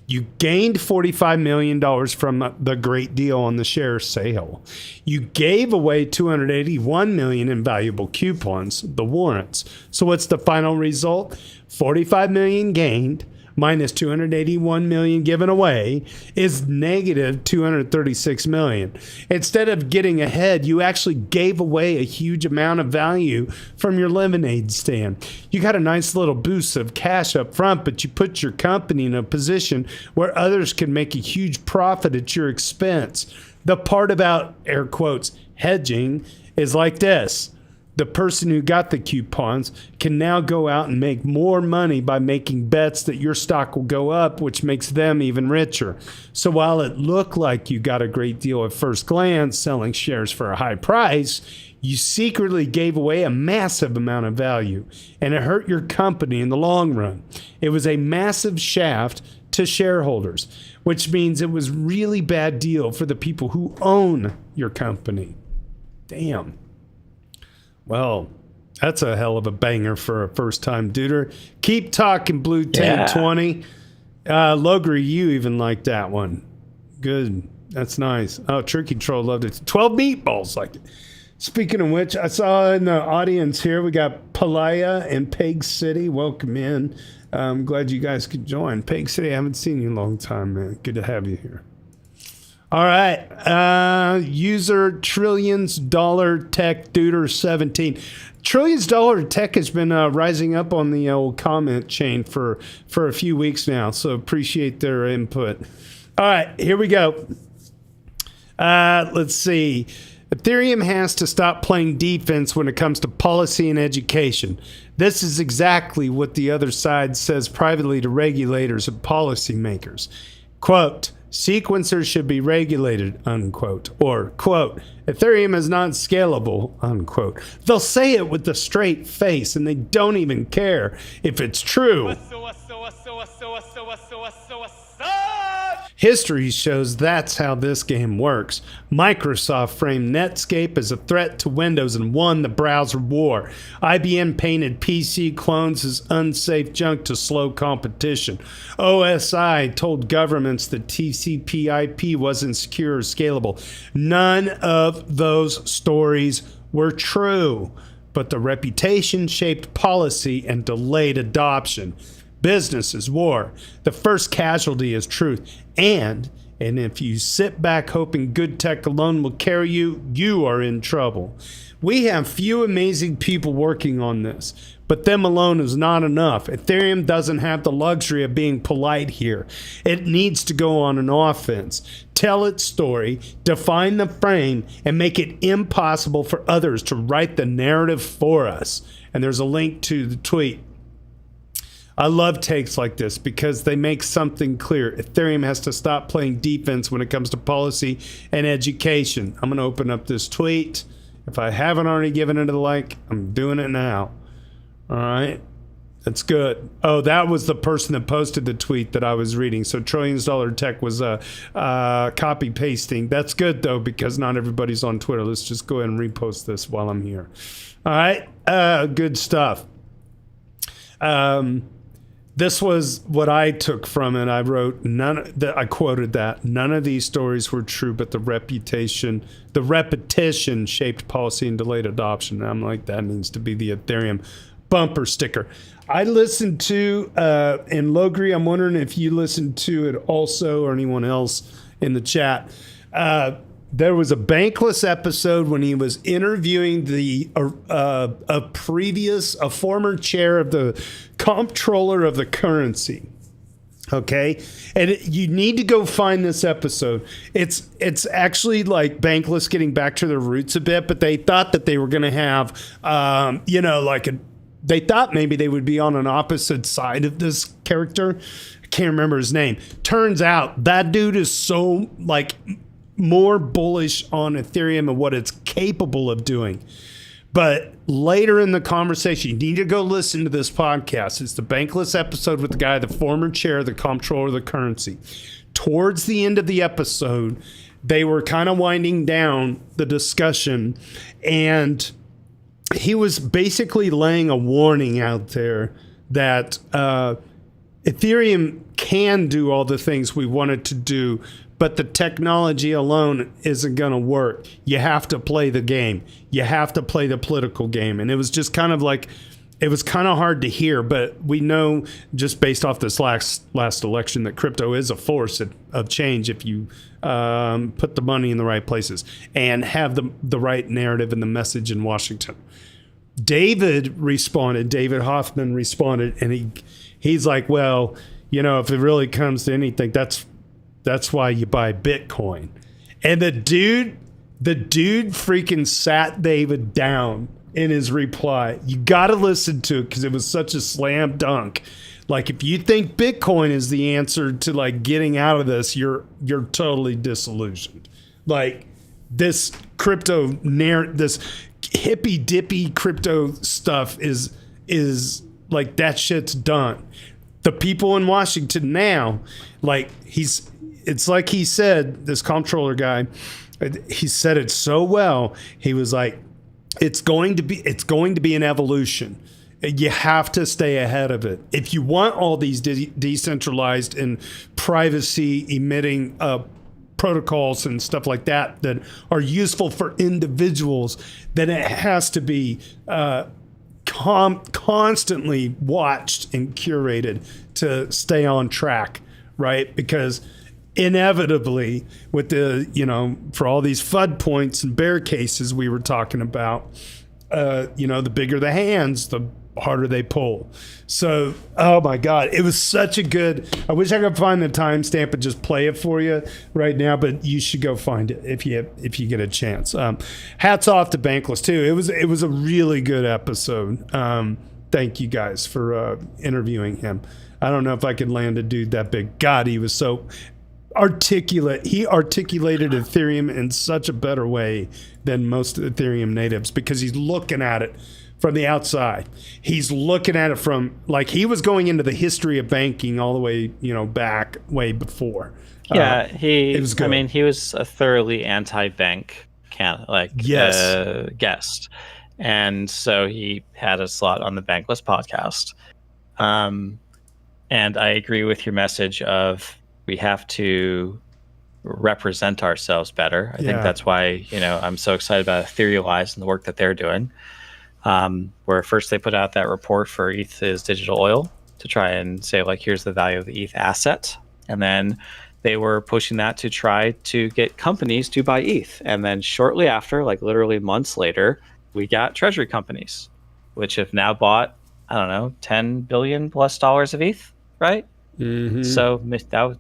Speaker 1: You gained $45 million from the great deal on the share sale. You gave away $281 million in valuable coupons, the warrants. So what's the final result? $45 million gained minus $281 million given away is negative $236 million. Instead of getting ahead, you actually gave away a huge amount of value from your lemonade stand. You got a nice little boost of cash up front, but you put your company in a position where others can make a huge profit at your expense. The part about, air quotes, hedging is like this. The person who got the coupons can now go out and make more money by making bets that your stock will go up, which makes them even richer. So while it looked like you got a great deal at first glance selling shares for a high price, you secretly gave away a massive amount of value, and it hurt your company in the long run. It was a massive shaft to shareholders, which means it was really bad deal for the people who own your company. Damn. Well, that's a hell of a banger for a first-time duder. Keep talking, Blue Tank 20. Logri, you even liked that one. Good. That's nice. Oh, Tricky Troll loved it. 12 meatballs like it. Speaking of which, I saw in the audience here, we got Palaya and Peg City. Welcome in. I'm glad you guys could join. Peg City, I haven't seen you in a long time, man. Good to have you here. All right, user Trillions Dollar Tech Duder 17. Trillions Dollar Tech has been rising up on the old comment chain for a few weeks now, so appreciate their input. All right, here we go. Let's see. Ethereum has to stop playing defense when it comes to policy and education. This is exactly what the other side says privately to regulators and policymakers. Quote, sequencers should be regulated, unquote. Or, quote, Ethereum is not scalable, unquote. They'll say it with a straight face, and they don't even care if it's true. History shows that's how this game works. Microsoft framed Netscape as a threat to Windows and won the browser war. IBM painted PC clones as unsafe junk to slow competition. OSI told governments that TCP/IP wasn't secure or scalable. None of those stories were true, but the reputation shaped policy and delayed adoption. Business is war. The first casualty is truth. And if you sit back hoping good tech alone will carry you, you are in trouble. We have few amazing people working on this, but them alone is not enough. Ethereum doesn't have the luxury of being polite here. It needs to go on an offense, tell its story, define the frame, and make it impossible for others to write the narrative for us. And there's a link to the tweet. I love takes like this because they make something clear. Ethereum has to stop playing defense when it comes to policy and education. I'm going to open up this tweet. If I haven't already given it a like, I'm doing it now. All right. That's good. Oh, that was the person that posted the tweet that I was reading. So Trillions Dollar Tech was copy pasting. That's good, though, because not everybody's on Twitter. Let's just go ahead and repost this while I'm here. All right. Good stuff. This was what I took from it. I wrote I quoted that none of these stories were true, but the repetition shaped policy and delayed adoption. And I'm like, that needs to be the Ethereum bumper sticker. I listened to in Logri. I'm wondering if you listened to it also, or anyone else in the chat. There was a Bankless episode when he was interviewing a former chair of the comptroller of the currency. Okay, and you need to go find this episode. It's actually like Bankless getting back to their roots a bit, but they thought that they were going to have, they thought maybe they would be on an opposite side of this character. I can't remember his name. Turns out that dude is so more bullish on Ethereum and what it's capable of doing. But later in the conversation, you need to go listen to this podcast. It's the Bankless episode with the guy, the former chair, the comptroller of the currency. Towards the end of the episode, they were kind of winding down the discussion, and he was basically laying a warning out there that Ethereum can do all the things we want it to do, but the technology alone isn't going to work. You have to play the game. You have to play the political game. And it was just kind of like, it was kind of hard to hear, but we know just based off this last election that crypto is a force of change if you put the money in the right places and have the right narrative and the message in Washington. David Hoffman responded, and he's like, well, if it really comes to anything, that's why you buy Bitcoin. And the dude freaking sat David down in his reply. You got to listen to it because it was such a slam dunk. Like, if you think Bitcoin is the answer to getting out of this, you're totally disillusioned. Like, this this hippy dippy crypto stuff is like, that shit's done. The people in Washington now, it's like he said, this comptroller guy, he said it so well. He was like, it's going to be an evolution. You have to stay ahead of it. If you want all these decentralized and privacy emitting protocols and stuff like that are useful for individuals, then it has to be constantly watched and curated to stay on track, right? Because inevitably, with for all these FUD points and bear cases we were talking about, the bigger the hands, the harder they pull. So, oh my God, it was such a good. I wish I could find the timestamp and just play it for you right now, but you should go find it if you get a chance. Hats off to Bankless too. It was a really good episode. Thank you guys for interviewing him. I don't know if I could land a dude that big. God, he was so. articulate. He articulated Ethereum in such a better way than most Ethereum natives because he's looking at it from the outside. He's looking at it from like he was going into the history of banking all the way, back way before.
Speaker 4: Yeah,
Speaker 1: it was good.
Speaker 4: I mean, he was a thoroughly anti-bank guest, and so he had a slot on the Bankless podcast. And I agree with your message of we have to represent ourselves better. I think that's why I'm so excited about Etherealize and the work that they're doing. Where first they put out that report for ETH is digital oil to try and say like here's the value of the ETH asset, and then they were pushing that to try to get companies to buy ETH. And then shortly after, like literally months later, we got treasury companies, which have now bought, I don't know, $10 billion plus of ETH, right?
Speaker 1: Mm-hmm.
Speaker 4: So that was,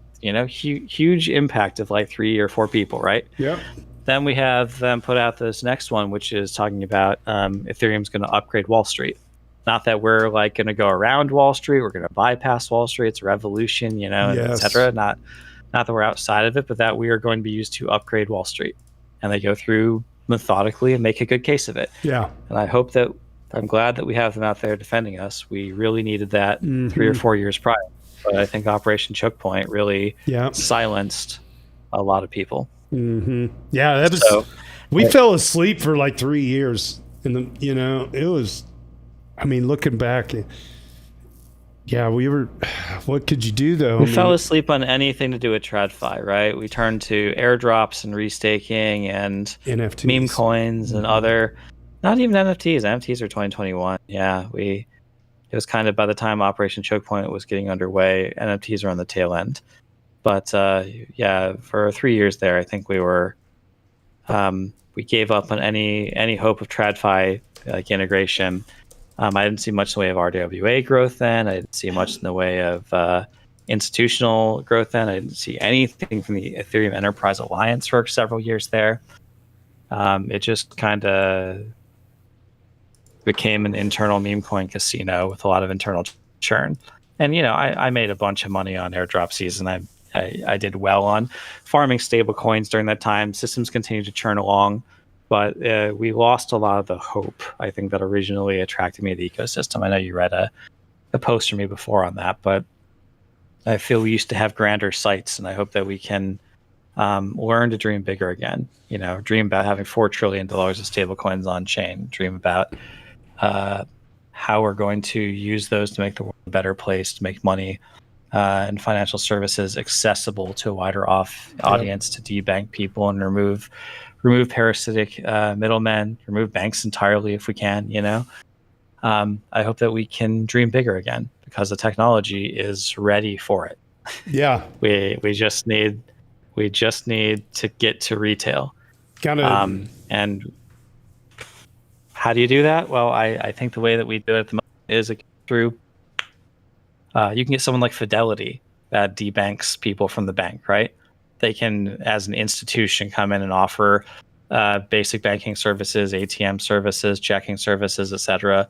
Speaker 4: huge impact of like 3 or 4 people, right?
Speaker 1: Yep.
Speaker 4: Then we have them put out this next one, which is talking about Ethereum's going to upgrade Wall Street. Not that we're like going to go around Wall Street, we're going to bypass Wall Street. It's a revolution, et cetera. Not that we're outside of it, but that we are going to be used to upgrade Wall Street. And they go through methodically and make a good case of it.
Speaker 1: Yeah.
Speaker 4: And I'm glad that we have them out there defending us. We really needed that 3 or 4 years prior. But I think Operation Choke Point really silenced a lot of people.
Speaker 1: Mm-hmm. Yeah, that was. We fell asleep for like 3 years, and it was. I mean, looking back, we were. What could you do though?
Speaker 4: We fell asleep on anything to do with TradFi, right? We turned to airdrops and restaking and
Speaker 1: NFTs.
Speaker 4: Meme coins and other. Not even NFTs. NFTs are 2021. Yeah, It was kind of by the time Operation Choke Point was getting underway, NFTs are on the tail end. But for 3 years there, I think we were we gave up on any hope of TradFi like integration. I didn't see much in the way of RWA growth then. I didn't see much in the way of institutional growth then. I didn't see anything from the Ethereum Enterprise Alliance for several years there. It just kind of became an internal meme coin casino with a lot of internal churn. And I made a bunch of money on airdrop season. I did well on farming stable coins during that time. Systems continued to churn along, but we lost a lot of the hope, I think, that originally attracted me to the ecosystem. I know you read a post from me before on that, but I feel we used to have grander sights, and I hope that we can learn to dream bigger again. Dream about having $4 trillion of stable coins on chain. Dream about how we're going to use those to make the world a better place, to make money and financial services accessible to a wider audience, to debank people and remove parasitic middlemen, remove banks entirely if we can. I hope that we can dream bigger again because the technology is ready for it.
Speaker 1: Yeah,
Speaker 4: we just need to get to retail. And how do you do that? Well, I think the way that we do it at the moment is through. You can get someone like Fidelity that debanks people from the bank, right? They can, as an institution, come in and offer basic banking services, ATM services, checking services, etc.,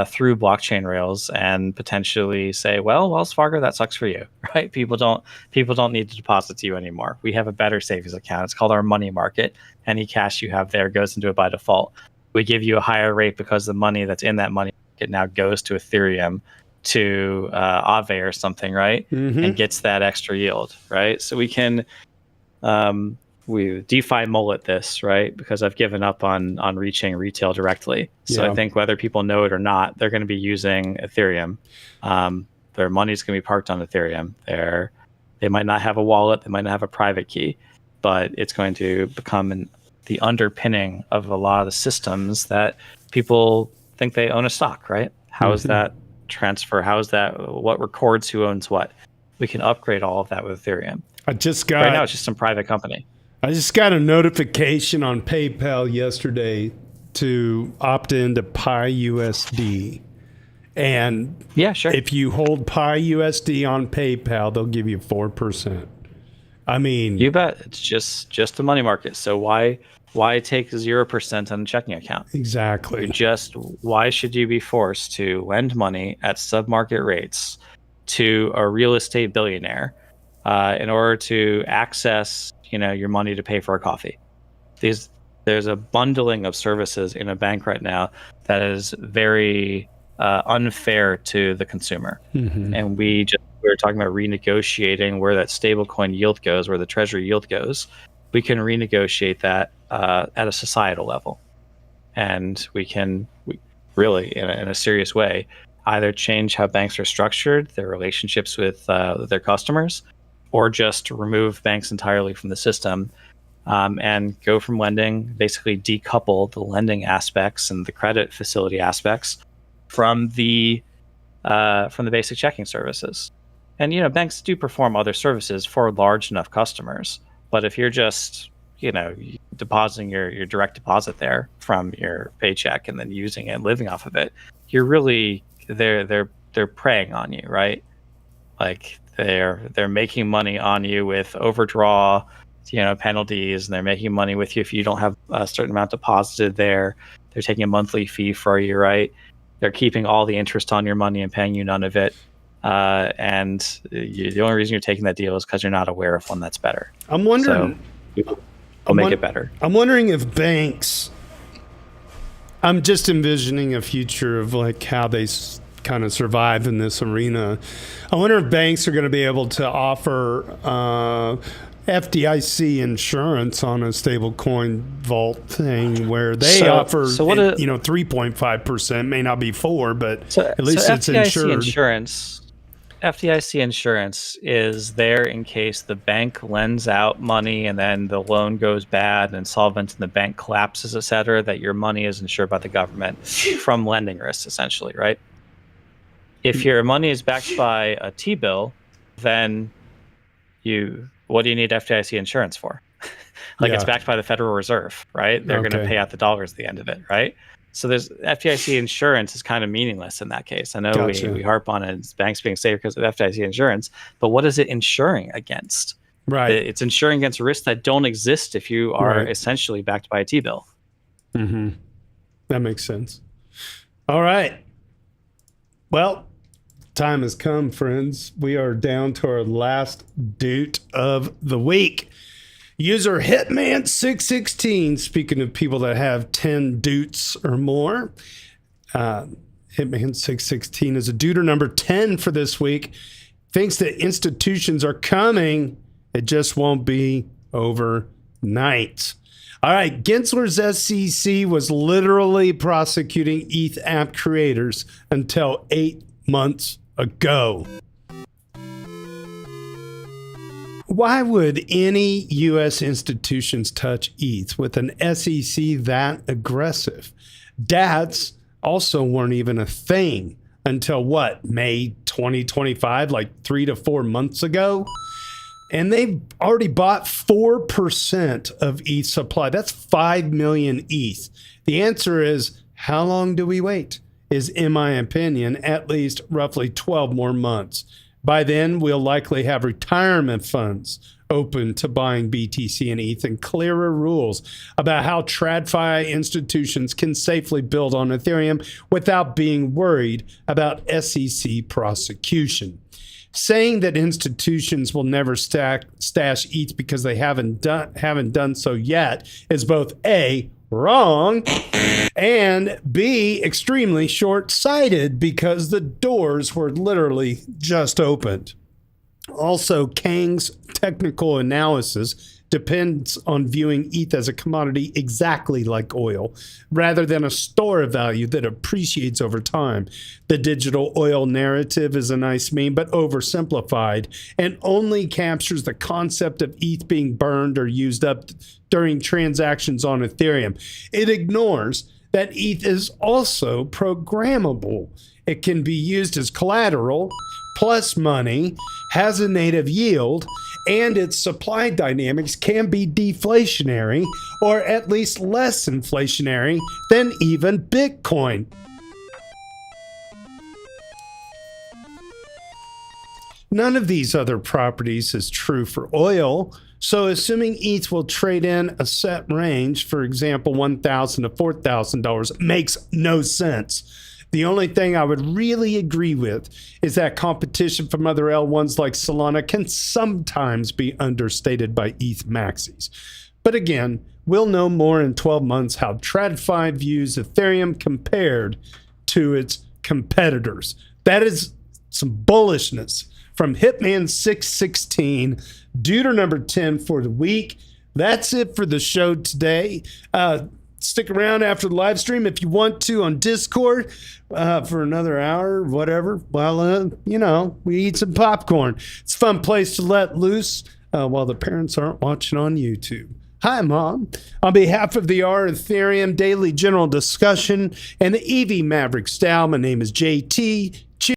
Speaker 4: through blockchain rails, and potentially say, "Well, Wells Fargo, that sucks for you, right? People don't need to deposit to you anymore. We have a better savings account. It's called our money market. Any cash you have there goes into it by default. We give you a higher rate because the money that's in that money market now goes to Ethereum." To Aave or something, right?
Speaker 1: Mm-hmm.
Speaker 4: And gets that extra yield, right? So we can we DeFi mullet this, right? Because I've given up on reaching retail directly. So I think whether people know it or not, they're going to be using Ethereum. Their money's going to be parked on Ethereum. They might not have a wallet, they might not have a private key, but it's going to become the underpinning of a lot of the systems that people think they own a stock, right? How is that transfer? How is that? What records who owns what? We can upgrade all of that with Ethereum. Right now it's just some private company.
Speaker 1: I just got a notification on PayPal yesterday to opt into PiUSD. And if you hold PiUSD on PayPal, they'll give you 4%. I mean,
Speaker 4: you bet. It's just the money market. So why take 0% on a checking account?
Speaker 1: Exactly.
Speaker 4: Why should you be forced to lend money at sub-market rates to a real estate billionaire in order to access, your money to pay for a coffee. There's a bundling of services in a bank right now that is very unfair to the consumer. And we were talking about renegotiating where that stablecoin yield goes, where the treasury yield goes. We can renegotiate that at a societal level, and we really, in a serious way, either change how banks are structured, their relationships with their customers, or just remove banks entirely from the system, and go from lending, basically decouple the lending aspects and the credit facility aspects from the basic checking services. And banks do perform other services for large enough customers, but if you're just depositing your direct deposit there from your paycheck and then using it and living off of it, you're really they're preying on you, right? Like they're making money on you with overdraw penalties, and they're making money with you if you don't have a certain amount deposited there. They're taking a monthly fee for you, right? They're keeping all the interest on your money and paying you none of it. And the only reason you're taking that deal is because you're not aware of one that's better.
Speaker 1: I'm wondering.
Speaker 4: So I'll make it better.
Speaker 1: I'm wondering if banks. I'm just envisioning a future of like how they kind of survive in this arena. I wonder if banks are going to be able to offer FDIC insurance on a stablecoin vault thing, where they offer 3.5%, may not be 4%, but at least it's insured.
Speaker 4: FDIC insurance is there in case the bank lends out money and then the loan goes bad and insolvent and the bank collapses, etc., that your money is insured by the government from lending risks, essentially, right? If your money is backed by a T-bill, then what do you need FDIC insurance for? It's backed by the Federal Reserve, right? They're going to pay out the dollars at the end of it, right? So there's FDIC insurance is kind of meaningless in that case. I know we harp on it, banks being safe because of FDIC insurance, but what is it insuring against?
Speaker 1: Right.
Speaker 4: It's insuring against risks that don't exist if you are essentially backed by a T-bill.
Speaker 1: Mm-hmm. That makes sense. All right. Well, time has come, friends. We are down to our last doot of the week. User Hitman616, speaking of people that have 10 doots or more, Hitman616 is a dooter number 10 for this week. Thinks that institutions are coming. It just won't be overnight. All right, Gensler's SEC was literally prosecuting ETH app creators until 8 months ago. Why would any U.S. institutions touch ETH with an SEC that aggressive? DATs also weren't even a thing until May 2025, like 3 to 4 months ago? And they've already bought 4% of ETH supply. That's 5 million ETH. The answer is, how long do we wait? Is, in my opinion, at least roughly 12 more months. By then, we'll likely have retirement funds open to buying BTC and ETH and clearer rules about how TradFi institutions can safely build on Ethereum without being worried about SEC prosecution. Saying that institutions will never stash ETH because they haven't done so yet is both A, wrong, and B, extremely short-sighted because the doors were literally just opened. Also, Kang's technical analysis depends on viewing ETH as a commodity exactly like oil, rather than a store of value that appreciates over time. The digital oil narrative is a nice meme, but oversimplified, and only captures the concept of ETH being burned or used up during transactions on Ethereum. It ignores that ETH is also programmable. It can be used as collateral, plus money, has a native yield, and its supply dynamics can be deflationary, or at least less inflationary than even Bitcoin. None of these other properties is true for oil, so assuming ETH will trade in a set range, for example, $1,000 to $4,000, makes no sense. The only thing I would really agree with is that competition from other L1s like Solana can sometimes be understated by ETH maxis. But again, we'll know more in 12 months how TradFi views Ethereum compared to its competitors. That is some bullishness from Hitman 616, Deuter number 10 for the week. That's it for the show today. Stick around after the live stream if you want to on Discord for another hour or whatever. Well, we eat some popcorn. It's a fun place to let loose while the parents aren't watching on YouTube. Hi, Mom. On behalf of the R Ethereum Daily General Discussion and the EV Maverick Style, my name is JT.